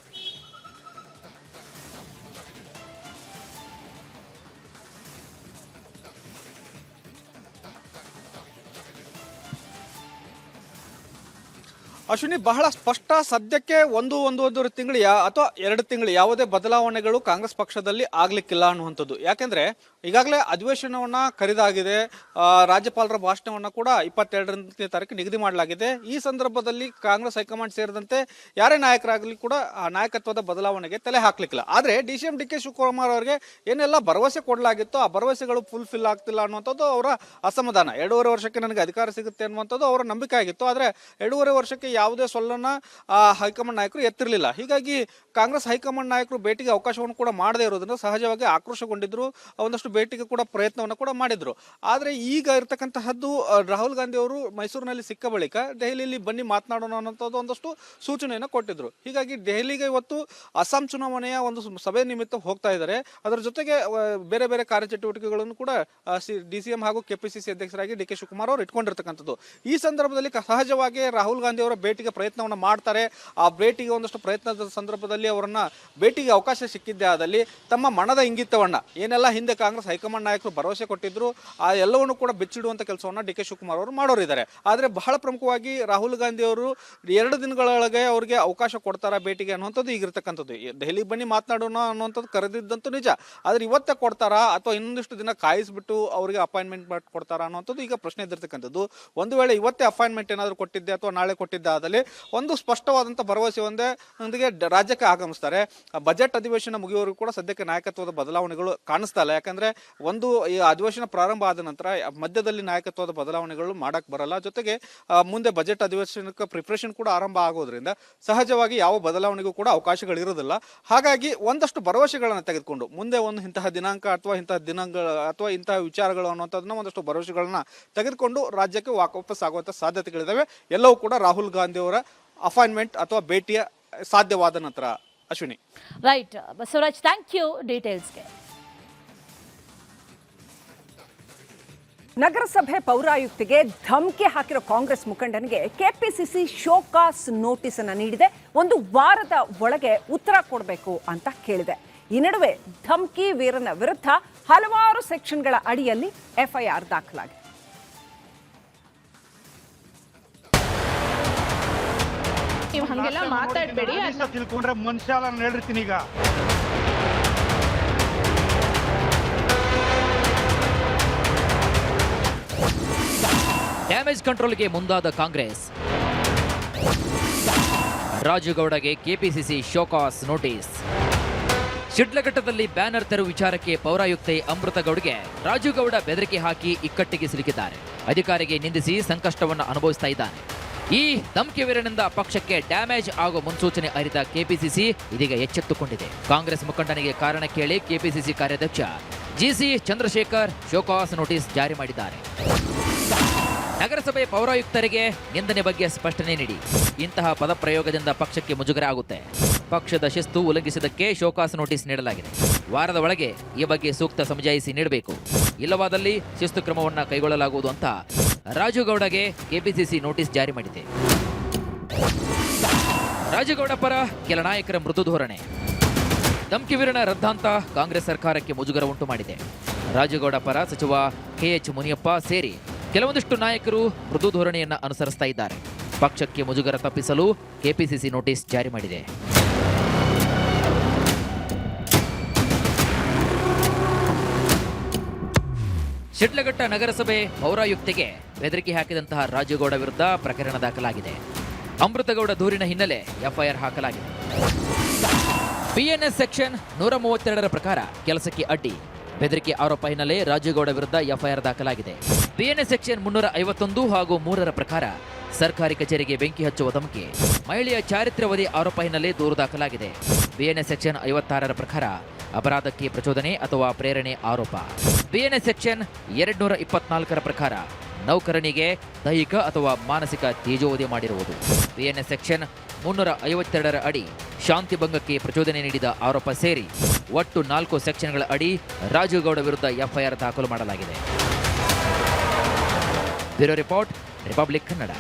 ಅಶ್ವಿನಿ, ಬಹಳ ಸ್ಪಷ್ಟ. ಸದ್ಯಕ್ಕೆ ಒಂದೂವರೆ ತಿಂಗಳು ಅಥವಾ 2 ತಿಂಗಳು ಯಾವುದೇ ಬದಲಾವಣೆಗಳು ಕಾಂಗ್ರೆಸ್ ಪಕ್ಷದಲ್ಲಿ ಆಗ್ಲಿಕ್ಕಿಲ್ಲ ಅನ್ನುವಂಥದ್ದು. ಯಾಕೆಂದ್ರೆ ಈಗಾಗಲೇ ಅಧಿವೇಶನವನ್ನ ಕರೆದಾಗಿದೆ. ರಾಜ್ಯಪಾಲರ ಭಾಷಣವನ್ನ ಕೂಡ 22ನೇ ತಾರೀಕು ನಿಗದಿ ಮಾಡಲಾಗಿದೆ. ಈ ಸಂದರ್ಭದಲ್ಲಿ ಕಾಂಗ್ರೆಸ್ ಹೈಕಮಾಂಡ್ ಸೇರಿದಂತೆ ಯಾರೇ ನಾಯಕರಾಗಲಿ ಕೂಡ ಆ ನಾಯಕತ್ವದ ಬದಲಾವಣೆಗೆ ತಲೆ ಹಾಕ್ಲಿಕ್ಕಿಲ್ಲ. ಆದ್ರೆ ಡಿಸಿಎಂ ಡಿಕೆ ಶಿವಕುಮಾರ್ ಅವರಿಗೆ ಏನೆಲ್ಲ ಭರವಸೆ ಕೊಡಲಾಗಿತ್ತು ಆ ಭರವಸೆಗಳು ಫುಲ್ಫಿಲ್ ಆಗ್ತಿಲ್ಲ ಅನ್ನುವಂಥದ್ದು ಅವರ ಅಸಮಾಧಾನ. 2.5 ವರ್ಷಕ್ಕೆ ನನಗೆ ಅಧಿಕಾರ ಸಿಗುತ್ತೆ ಅನ್ನುವಂಥದ್ದು ಅವರ ನಂಬಿಕೆ ಆಗಿತ್ತು. ಆದ್ರೆ 2.5 ವರ್ಷಕ್ಕೆ ಯಾವುದೇ ಸೊಲ್ಲನ್ನ ಹೈಕಮಾಂಡ್ ನಾಯಕರು ಎತ್ತಿರಲಿಲ್ಲ. ಹೀಗಾಗಿ ಕಾಂಗ್ರೆಸ್ ಹೈಕಮಾಂಡ್ ನಾಯಕರು ಭೇಟಿಗೆ ಅವಕಾಶವನ್ನು ಕೂಡ ಮಾಡದೇ ಇರೋದ್ರಿಂದ ಸಹಜವಾಗಿ ಆಕ್ರೋಶಗೊಂಡಿದ್ರು. ಒಂದಷ್ಟು ಭೇಟಿಗೆ ಕೂಡ ಪ್ರಯತ್ನವನ್ನು ಕೂಡ ಮಾಡಿದ್ರು. ಆದರೆ ಈಗ ಇರತಕ್ಕಂತಹದ್ದು ರಾಹುಲ್ ಗಾಂಧಿ ಅವರು ಮೈಸೂರಿನಲ್ಲಿ ಸಿಕ್ಕ ಬಳಿಕ ದೆಹಲಿಯಲ್ಲಿ ಬನ್ನಿ ಮಾತನಾಡೋಣ ಅನ್ನೋಂಥದ್ದು ಒಂದಷ್ಟು ಸೂಚನೆಯನ್ನು ಕೊಟ್ಟಿದ್ರು. ಹೀಗಾಗಿ ದೆಹಲಿಗೆ ಇವತ್ತು ಅಸ್ಸಾಂ ಚುನಾವಣೆಯ ಒಂದು ಸಭೆ ನಿಮಿತ್ತ ಹೋಗ್ತಾ ಇದ್ದಾರೆ. ಅದರ ಜೊತೆಗೆ ಬೇರೆ ಬೇರೆ ಕಾರ್ಯಚಟುವಟಿಕೆಗಳನ್ನು ಕೂಡ ಡಿಸಿಎಂ ಹಾಗೂ ಕೆಪಿಸಿಸಿ ಅಧ್ಯಕ್ಷರಾಗಿ ಡಿಕೆ ಶಿವಕುಮಾರ್ ಅವರು ಇಟ್ಕೊಂಡಿರ್ತಕ್ಕಂಥದ್ದು. ಈ ಸಂದರ್ಭದಲ್ಲಿ ಸಹಜವಾಗಿ ರಾಹುಲ್ ಗಾಂಧಿ ಅವರ ಭೇಟಿಗೆ ಪ್ರಯತ್ನವನ್ನು ಮಾಡ್ತಾರೆ. ಆ ಭೇಟಿಗೆ ಒಂದಷ್ಟು ಪ್ರಯತ್ನದ ಸಂದರ್ಭದಲ್ಲಿ ಅವರನ್ನ ಭೇಟಿಗೆ ಅವಕಾಶ ಸಿಕ್ಕಿದ್ದೇ ಆದಲ್ಲಿ ತಮ್ಮ ಮನದ ಇಂಗಿತವನ್ನ ಏನೆಲ್ಲ ಹಿಂದೆ ಕಾಂಗ್ರೆಸ್ ಹೈಕಮಾಂಡ್ ನಾಯಕರು ಭರವಸೆ ಕೊಟ್ಟಿದ್ರು ಆ ಎಲ್ಲವನ್ನು ಕೂಡ ಬೆಚ್ಚಿಡುವಂತ ಕೆಲಸವನ್ನ ಡಿಕೆ ಶಿವಕುಮಾರ್ ಅವರು ಮಾಡೋರಿದ್ದಾರೆ. ಆದರೆ ಬಹಳ ಪ್ರಮುಖವಾಗಿ ರಾಹುಲ್ ಗಾಂಧಿ ಅವರು 2 ದಿನಗಳೊಳಗೆ ಅವರಿಗೆ ಅವಕಾಶ ಕೊಡ್ತಾರಾ ಭೇಟಿಗೆ ಅನ್ನುವಂಥದ್ದು ಈಗಿರ್ತಕ್ಕಂಥದ್ದು. ದೆಹಲಿಗೆ ಬನ್ನಿ ಮಾತನಾಡೋಣ ಅನ್ನುವಂಥದ್ದು ಕರೆದಿದ್ದಂತೂ ನಿಜ. ಆದ್ರೆ ಇವತ್ತೇ ಕೊಡ್ತಾರಾ ಅಥವಾ ಇನ್ನೊಂದಿಷ್ಟು ದಿನ ಕಾಯಿಸ್ಬಿಟ್ಟು ಅವರಿಗೆ ಅಪಾಯಿಂಟ್ಮೆಂಟ್ ಕೊಡ್ತಾರಾ ಅನ್ನುವಂಥದ್ದು ಈಗ ಪ್ರಶ್ನೆ ಇದ್ದಿರ್ತಕ್ಕಂಥದ್ದು. ಒಂದು ವೇಳೆ ಇವತ್ತೇ ಅಪಾಯಿಂಟ್ಮೆಂಟ್ ಏನಾದರೂ ಕೊಟ್ಟಿದ್ದೆ ಅಥವಾ ನಾಳೆ ಕೊಟ್ಟಿದ್ದೆ ಕಾಲದಲ್ಲಿ ಒಂದು ಸ್ಪಷ್ಟವಾದಂಥ ಭರವಸೆ ಒಂದಿಗೆ ರಾಜ್ಯಕ್ಕೆ ಆಗಮಿಸ್ತಾರೆ. ಬಜೆಟ್ ಅಧಿವೇಶನ ಮುಗಿಯುವವರೆಗೂ ಕೂಡ ಸದ್ಯಕ್ಕೆ ನಾಯಕತ್ವದ ಬದಲಾವಣೆಗಳು ಕಾಣಿಸ್ತಾ ಇಲ್ಲ. ಯಾಕಂದ್ರೆ ಈ ಅಧಿವೇಶನ ಪ್ರಾರಂಭ ಆದ ನಂತರ ಮಧ್ಯದಲ್ಲಿ ನಾಯಕತ್ವದ ಬದಲಾವಣೆಗಳು ಮಾಡಕ್ ಬರಲ್ಲ. ಜೊತೆಗೆ ಮುಂದೆ ಬಜೆಟ್ ಅಧಿವೇಶನಕ್ಕೆ ಪ್ರಿಪರೇಷನ್ ಕೂಡ ಆರಂಭ ಆಗೋದ್ರಿಂದ ಸಹಜವಾಗಿ ಯಾವ ಬದಲಾವಣೆಗೂ ಕೂಡ ಅವಕಾಶಗಳಿರೋದಿಲ್ಲ. ಹಾಗಾಗಿ ಒಂದಷ್ಟು ಭರವಸೆಗಳನ್ನು ತೆಗೆದುಕೊಂಡು ಮುಂದೆ ಇಂತಹ ದಿನಾಂಕ ಅಥವಾ ಇಂತಹ ವಿಚಾರಗಳು ಅನ್ನುವಂಥದ್ದನ್ನ ಒಂದಷ್ಟು ಭರವಸೆಗಳನ್ನ ತೆಗೆದುಕೊಂಡು ರಾಜ್ಯಕ್ಕೆ ವಾಪಸ್ ಆಗುವಂಥ ಸಾಧ್ಯತೆಗಳಿದ್ದಾವೆ. ಎಲ್ಲವೂ ಕೂಡ ರಾಹುಲ್ ಗಾಂಧಿ ಅವರ ಅಪಾಯಿಂಟ್ಮೆಂಟ್ ಅಥವಾ ಭೇಟಿಯ ಸಾಧ್ಯವಾದ ನಂತರ. Ashwini. Right Basavaraj, thank you ಡೀಟೇಲ್ಸ್ಗೆ. ನಗರಸಭೆ ಪೌರಾಯುಕ್ತಿಗೆ ಧಮಕಿ ಹಾಕಿರೋ ಕಾಂಗ್ರೆಸ್ ಮುಖಂಡನಿಗೆ ಕೆಪಿಸಿಸಿ ಶೋಕಾಸ್ ನೋಟಿಸ್ ಅನ್ನು ನೀಡಿದೆ. 1 ವಾರದ ಒಳಗೆ ಉತ್ತರ ಕೊಡಬೇಕು ಅಂತ ಕೇಳಿದೆ. ಈ ನಡುವೆ ಧಮಕಿ ವೀರನ ವಿರುದ್ಧ ಹಲವಾರು ಸೆಕ್ಷನ್ಗಳ ಅಡಿಯಲ್ಲಿ ಎಫ್ಐಆರ್ ದಾಖಲಾಗಿದೆ. ನೀವು ಹಂಗೆಲ್ಲ ಮಾತಾಡಬೇಡಿ ಅಂತ ತಿಳ್ಕೊಂಡ್ರೆ ಮನುಷ್ಯ ಅಲ್ಲ ನಾನು ಹೇಳಿರ್ತೀನಿ. ಈಗ ಡ್ಯಾಮೇಜ್ ಕಂಟ್ರೋಲ್ಗೆ ಮುಂದಾದ ಕಾಂಗ್ರೆಸ್. ರಾಜುಗೌಡಗೆ ಕೆಪಿಸಿಸಿ ಶೋಕಾಸ್ ನೋಟಿಸ್. ಶಿಡ್ಲಘಟ್ಟದಲ್ಲಿ ಬ್ಯಾನರ್ ತೆರವು ವಿಚಾರಕ್ಕೆ ಪೌರಾಯುಕ್ತೆ ಅಮೃತಗೌಡ್ಗೆ ರಾಜುಗೌಡ ಬೆದರಿಕೆ ಹಾಕಿ ಇಕ್ಕಟ್ಟಿಗೆ ಸಿಲುಕಿದ್ದಾರೆ. ಅಧಿಕಾರಿಗೆ ನಿಂದಿಸಿ ಸಂಕಷ್ಟವನ್ನು ಅನುಭವಿಸ್ತಾ ಇದ್ದಾನೆ. ಈ ಧಮಕಿ ವೀರನಿಂದ ಪಕ್ಷಕ್ಕೆ ಡ್ಯಾಮೇಜ್ ಆಗೋ ಮುನ್ಸೂಚನೆ ಅರಿತ ಕೆಪಿಸಿಸಿ ಇದೀಗ ಎಚ್ಚೆತ್ತುಕೊಂಡಿದೆ. ಕಾಂಗ್ರೆಸ್ ಮುಖಂಡನಿಗೆ ಕಾರಣ ಕೇಳಿ ಕೆಪಿಸಿಸಿ ಕಾರ್ಯಾಧ್ಯಕ್ಷ ಜಿಸಿ ಚಂದ್ರಶೇಖರ್ ಶೋಕಾಸ್ ನೋಟಿಸ್ ಜಾರಿ ಮಾಡಿದ್ದಾರೆ. ನಗರಸಭೆ ಪೌರಾಯುಕ್ತರಿಗೆ ನಿಂದನೆ ಬಗ್ಗೆ ಸ್ಪಷ್ಟನೆ ನೀಡಿ. ಇಂತಹ ಪದಪ್ರಯೋಗದಿಂದ ಪಕ್ಷಕ್ಕೆ ಮುಜುಗರ ಆಗುತ್ತೆ. ಪಕ್ಷದ ಶಿಸ್ತು ಉಲ್ಲಂಘಿಸಿದ್ದಕ್ಕೆ ಶೋಕಾಸ್ ನೋಟಿಸ್ ನೀಡಲಾಗಿದೆ. ವಾರದ ಒಳಗೆ ಈ ಬಗ್ಗೆ ಸೂಕ್ತ ಸಮಜಾಯಿಸಿ ನೀಡಬೇಕು. ಇಲ್ಲವಾದಲ್ಲಿ ಶಿಸ್ತು ಕ್ರಮವನ್ನು ಕೈಗೊಳ್ಳಲಾಗುವುದು ಅಂತ ರಾಜುಗೌಡಗೆ ಕೆಪಿಸಿಸಿ ನೋಟಿಸ್ ಜಾರಿ ಮಾಡಿದೆ. ರಾಜುಗೌಡ ಪರ ಕೆಲ ನಾಯಕರ ಮೃದು ಧೋರಣೆ. ಧಮಕಿ ವೀರನ ರದ್ದಾಂತ ಕಾಂಗ್ರೆಸ್ ಸರ್ಕಾರಕ್ಕೆ ಮುಜುಗರ ಉಂಟು ಮಾಡಿದೆ. ರಾಜುಗೌಡ ಪರ ಸಚಿವ ಕೆಎಚ್ ಮುನಿಯಪ್ಪ ಸೇರಿ ಕೆಲವೊಂದಿಷ್ಟು ನಾಯಕರು ಮೃದು ಧೋರಣೆಯನ್ನು ಅನುಸರಿಸ್ತಾ ಇದ್ದಾರೆ. ಪಕ್ಷಕ್ಕೆ ಮುಜುಗರ ತಪ್ಪಿಸಲು ಕೆಪಿಸಿಸಿ ನೋಟಿಸ್ ಜಾರಿ ಮಾಡಿದೆ. ಶಿಡ್ಲಘಟ್ಟ ನಗರಸಭೆ ಪೌರಾಯುಕ್ತೆಗೆ ಬೆದರಿಕೆ ಹಾಕಿದಂತಹ ರಾಜುಗೌಡ ವಿರುದ್ಧ ಪ್ರಕರಣ ದಾಖಲಾಗಿದೆ. ಅಮೃತಗೌಡ ದೂರಿನ ಹಿನ್ನೆಲೆ ಎಫ್ಐಆರ್ ಹಾಕಲಾಗಿದೆ. ಬಿಎನ್ಎಸ್ ಸೆಕ್ಷನ್ 132ರ ಪ್ರಕಾರ ಕೆಲಸಕ್ಕೆ ಅಡ್ಡಿ ಬೆದರಿಕೆ ಆರೋಪ ಹಿನ್ನೆಲೆ ರಾಜುಗೌಡ ವಿರುದ್ಧ ಎಫ್ಐಆರ್ ದಾಖಲಾಗಿದೆ. ಬಿಎನ್ಎಸ್ ಸೆಕ್ಷನ್ 351 ಹಾಗೂ 3ರ ಪ್ರಕಾರ ಸರ್ಕಾರಿ ಕಚೇರಿಗೆ ಬೆಂಕಿ ಹಚ್ಚುವ ಧಮಕಿ, ಮಹಿಳೆಯ ಚಾರಿತ್ರ್ಯವಧಿ ಆರೋಪ ಹಿನ್ನೆಲೆ ದೂರು ದಾಖಲಾಗಿದೆ. ಬಿಎನ್ಎಸ್ ಸೆಕ್ಷನ್ 56ರ ಪ್ರಕಾರ ಅಪರಾಧಕ್ಕೆ ಪ್ರಚೋದನೆ ಅಥವಾ ಪ್ರೇರಣೆ ಆರೋಪ. ಬಿಎನ್ಎಸ್ ಸೆಕ್ಷನ್ 224ರ ಪ್ರಕಾರ ನೌಕರನಿಗೆ ದೈಹಿಕ ಅಥವಾ ಮಾನಸಿಕ ತೇಜೋವಧೆ ಮಾಡಿರುವುದು. ಬಿಎನ್ಎಸ್ ಸೆಕ್ಷನ್ 352ರ ಅಡಿ ಶಾಂತಿ ಭಂಗಕ್ಕೆ ಪ್ರಚೋದನೆ ನೀಡಿದ ಆರೋಪ ಸೇರಿ ಒಟ್ಟು 4 ಸೆಕ್ಷನ್ಗಳ ಅಡಿ ರಾಜುಗೌಡ ವಿರುದ್ಧ ಎಫ್ಐಆರ್ ದಾಖಲು ಮಾಡಲಾಗಿದೆ. Bureau report, republic Kannada.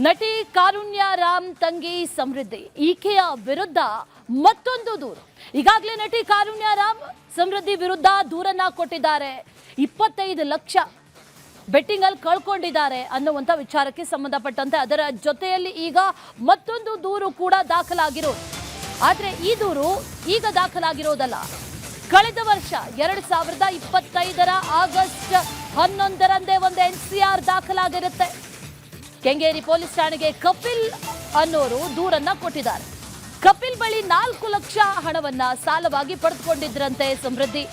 ನಟಿ ಕಾರುಣ್ಯ ರಾಮ್ ತಂಗಿ ಸಮೃದ್ಧಿ ಈಕೆಯ ವಿರುದ್ಧ ಮತ್ತೊಂದು ದೂರು. ಈಗಾಗಲೇ ನಟಿ ಕಾರುಣ್ಯ ರಾಮ್ ಸಮೃದ್ಧಿ ವಿರುದ್ಧ ದೂರನ್ನ ಕೊಟ್ಟಿದ್ದಾರೆ. 25 ಲಕ್ಷ ಬೆಟ್ಟಿಂಗ್ ಅಲ್ಲಿ ಕಳ್ಕೊಂಡಿದ್ದಾರೆ ಅನ್ನುವಂಥ ವಿಚಾರಕ್ಕೆ ಸಂಬಂಧಪಟ್ಟಂತೆ ಅದರ ಜೊತೆಯಲ್ಲಿ ಈಗ ಮತ್ತೊಂದು ದೂರು ಕೂಡ ದಾಖಲಾಗಿರೋದು. ಆದರೆ ಈ ದೂರು ಈಗ ದಾಖಲಾಗಿರೋದಲ್ಲ. ಕಳೆದ ವರ್ಷ 2025ರ ಆಗಸ್ಟ್ 11ರಂದೇ ಒಂದು NCR ದಾಖಲಾಗಿರುತ್ತೆ. ಕೆಂಗೇರಿ ಪೊಲೀಸ್ ಠಾಣೆಗೆ ಕಪಿಲ್ ಅನ್ನೋರು ದೂರನ್ನ ಕೊಟ್ಟಿದ್ದಾರೆ. ಕಪಿಲ್ ಬಳಿ 4 ಲಕ್ಷ ಹಣವನ್ನ ಸಾಲವಾಗಿ ಪಡೆದುಕೊಂಡಿದ್ರಂತೆ ಸಮೃದ್ಧಿ.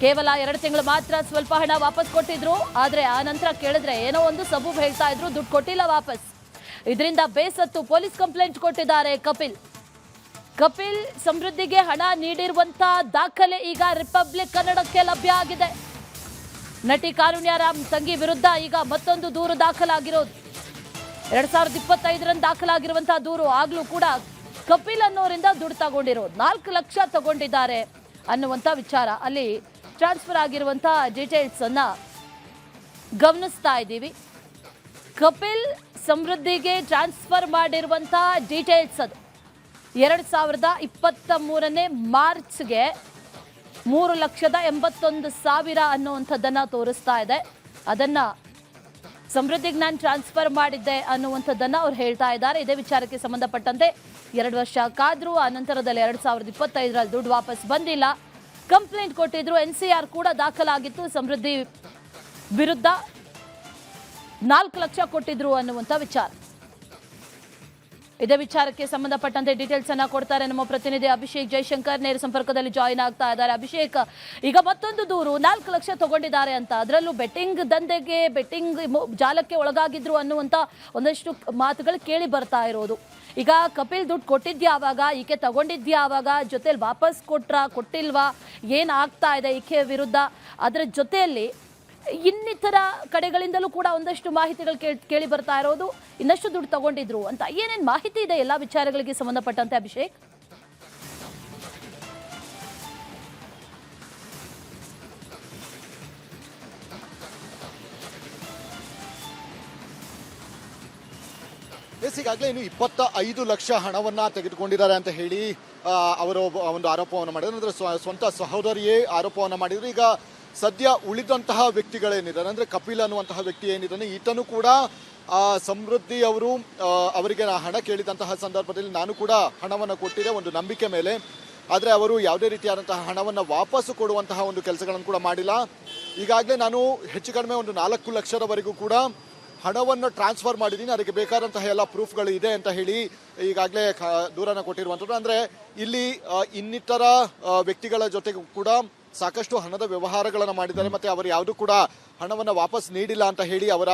ಕೇವಲ 2 ತಿಂಗಳು ಮಾತ್ರ ಸ್ವಲ್ಪ ಹಣ ವಾಪಸ್ ಕೊಟ್ಟಿದ್ರು. ಆದ್ರೆ ಆ ನಂತರ ಕೇಳಿದ್ರೆ ಏನೋ ಒಂದು ಸಬೂಬ್ ಹೇಳ್ತಾ ಇದ್ರು, ದುಡ್ಡು ಕೊಟ್ಟಿಲ್ಲ ವಾಪಸ್. ಇದರಿಂದ ಬೇಸತ್ತು ಪೊಲೀಸ್ ಕಂಪ್ಲೇಂಟ್ ಕೊಟ್ಟಿದ್ದಾರೆ ಕಪಿಲ್ ಸಮೃದ್ಧಿಗೆ ಹಣ ನೀಡಿರುವಂತ ದಾಖಲೆ ಈಗ ರಿಪಬ್ಲಿಕ್ ಕನ್ನಡಕ್ಕೆ ಲಭ್ಯ ಆಗಿದೆ. ನಟಿ ಕಾರುಣ್ಯ ರಾಮ್ ತಂಗಿ ವಿರುದ್ಧ ಈಗ ಮತ್ತೊಂದು ದೂರು ದಾಖಲಾಗಿರೋದು. 2025ರಂದು ದಾಖಲಾಗಿರುವಂತಹ ದೂರು. ಆಗ್ಲೂ ಕೂಡ ಕಪಿಲ್ ಅನ್ನೋರಿಂದ ದುಡ್ಡು ತಗೊಂಡಿರೋದು 4 ಲಕ್ಷ ತಗೊಂಡಿದ್ದಾರೆ ಅನ್ನುವಂಥ ವಿಚಾರ. ಅಲ್ಲಿ ಟ್ರಾನ್ಸ್ಫರ್ ಆಗಿರುವಂತಹ ಡೀಟೇಲ್ಸ್ ಅನ್ನ ಗಮನಿಸ್ತಾ ಇದ್ದೀವಿ. ಕಪಿಲ್ ಸಮೃದ್ಧಿಗೆ ಟ್ರಾನ್ಸ್ಫರ್ ಮಾಡಿರುವಂತಹ ಡೀಟೇಲ್ಸ್ ಅದು 2023ನೇ ಮಾರ್ಚ್ಗೆ 3,81,000 ಅನ್ನುವಂಥದ್ದನ್ನ ತೋರಿಸ್ತಾ ಇದೆ. ಅದನ್ನ ಸಮೃದ್ಧಿಗೆ ನಾನು ಟ್ರಾನ್ಸ್ಫರ್ ಮಾಡಿದ್ದೆ ಅನ್ನುವಂಥದ್ದನ್ನ ಅವ್ರು ಹೇಳ್ತಾ ಇದ್ದಾರೆ. ಇದೇ ವಿಚಾರಕ್ಕೆ ಸಂಬಂಧಪಟ್ಟಂತೆ 2 ವರ್ಷ ಕಾದ್ರು. ಆ ನಂತರದಲ್ಲಿ 2025ರಲ್ಲಿ ದುಡ್ಡು ವಾಪಸ್ ಬಂದಿಲ್ಲ. ಕಂಪ್ಲೇಂಟ್ ಕೊಟ್ಟಿದ್ರು. NCR ಕೂಡ ದಾಖಲಾಗಿತ್ತು ಸಮೃದ್ಧಿ ವಿರುದ್ಧ. 4 ಲಕ್ಷ ಕೊಟ್ಟಿದ್ರು ಅನ್ನುವಂಥ ವಿಚಾರ. ಇದೇ ವಿಚಾರಕ್ಕೆ ಸಂಬಂಧಪಟ್ಟಂತೆ ಡೀಟೇಲ್ಸ್ ಅನ್ನ ಕೊಡ್ತಾರೆ ನಮ್ಮ ಪ್ರತಿನಿಧಿ ಅಭಿಷೇಕ್ ಜೈಶಂಕರ್, ನೇರ ಸಂಪರ್ಕದಲ್ಲಿ ಜಾಯಿನ್ ಆಗ್ತಾ ಇದ್ದಾರೆ. ಅಭಿಷೇಕ್, ಈಗ ಮತ್ತೊಂದು ದೂರು 4 ಲಕ್ಷ ತಗೊಂಡಿದ್ದಾರೆ ಅಂತ, ಅದರಲ್ಲೂ ಬೆಟ್ಟಿಂಗ್ ದಂಧೆಗೆ, ಬೆಟ್ಟಿಂಗ್ ಜಾಲಕ್ಕೆ ಒಳಗಾಗಿದ್ರು ಅನ್ನುವಂಥ ಒಂದಷ್ಟು ಮಾತುಗಳು ಕೇಳಿ ಬರ್ತಾ ಇರೋದು. ಈಗ ಕಪಿಲ್ ದುಡ್ಡು ಕೊಟ್ಟಿದ್ಯಾವಾಗ, ಈಕೆ ತಗೊಂಡಿದ್ಯಾವಾಗ, ಜೊತೆಲಿ ವಾಪಸ್ ಕೊಟ್ಟಿಲ್ವಾ, ಏನಾಗ್ತಾ ಇದೆ ಈಕೆ ವಿರುದ್ಧ, ಅದರ ಜೊತೆಯಲ್ಲಿ ಇನ್ನಿತರ ಕಡೆಗಳಿಂದಲೂ ಕೂಡ ಒಂದಷ್ಟು ಮಾಹಿತಿಗಳು ಕೇಳಿ ಬರ್ತಾ ಇರೋದು, ಇನ್ನಷ್ಟು ದುಡ್ಡು ತಗೊಂಡಿದ್ರು ಅಂತ. ಏನೇನು ಮಾಹಿತಿ ಇದೆ ಎಲ್ಲ ವಿಚಾರಗಳಿಗೆ ಸಂಬಂಧಪಟ್ಟಂತೆ ಅಭಿಷೇಕ್? ಈಗಾಗಲೇ ಇನ್ನು 25 ಲಕ್ಷ ಹಣವನ್ನ ತೆಗೆದುಕೊಂಡಿದ್ದಾರೆ ಅಂತ ಹೇಳಿ ಅವರು ಒಂದು ಆರೋಪವನ್ನು ಮಾಡಿದ್ರು. ಅಂದ್ರೆ ಸ್ವಂತ ಸಹೋದರಿಯೇ ಆರೋಪವನ್ನು ಮಾಡಿದ್ರು. ಈಗ ಸದ್ಯ ಉಳಿದಂತಹ ವ್ಯಕ್ತಿಗಳೇನಿದ್ದಾರೆ, ಅಂದರೆ ಕಪಿಲ್ ಅನ್ನುವಂತಹ ವ್ಯಕ್ತಿ ಏನಿದ್ದಾನೆ, ಈತನು ಕೂಡ ಸಮೃದ್ಧಿ ಅವರಿಗೆ ಹಣ ಕೇಳಿದಂತಹ ಸಂದರ್ಭದಲ್ಲಿ ನಾನು ಕೂಡ ಹಣವನ್ನು ಕೊಟ್ಟಿದ್ದೆ ಒಂದು ನಂಬಿಕೆ ಮೇಲೆ. ಆದರೆ ಅವರು ಯಾವುದೇ ರೀತಿಯಾದಂತಹ ಹಣವನ್ನು ವಾಪಸ್ಸು ಕೊಡುವಂತಹ ಒಂದು ಕೆಲಸಗಳನ್ನು ಕೂಡ ಮಾಡಿಲ್ಲ. ಈಗಾಗಲೇ ನಾನು ಹೆಚ್ಚು ಕಡಿಮೆ ಒಂದು 4 ಲಕ್ಷದವರೆಗೂ ಕೂಡ ಹಣವನ್ನು ಟ್ರಾನ್ಸ್ಫರ್ ಮಾಡಿದ್ದೀನಿ, ಅದಕ್ಕೆ ಬೇಕಾದಂತಹ ಎಲ್ಲ ಪ್ರೂಫ್ಗಳು ಇದೆ ಅಂತ ಹೇಳಿ ಈಗಾಗಲೇ ದೂರನ್ನು ಕೊಟ್ಟಿರುವಂಥದ್ದು. ಅಂದರೆ ಇಲ್ಲಿ ಇನ್ನಿತರ ವ್ಯಕ್ತಿಗಳ ಜೊತೆಗೂ ಕೂಡ ಸಾಕಷ್ಟು ಹಣದ ವ್ಯವಹಾರಗಳನ್ನು ಮಾಡಿದ್ದಾರೆ, ಮತ್ತು ಅವರು ಯಾವುದೂ ಕೂಡ ಹಣವನ್ನು ವಾಪಸ್ ನೀಡಿಲ್ಲ ಅಂತ ಹೇಳಿ ಅವರ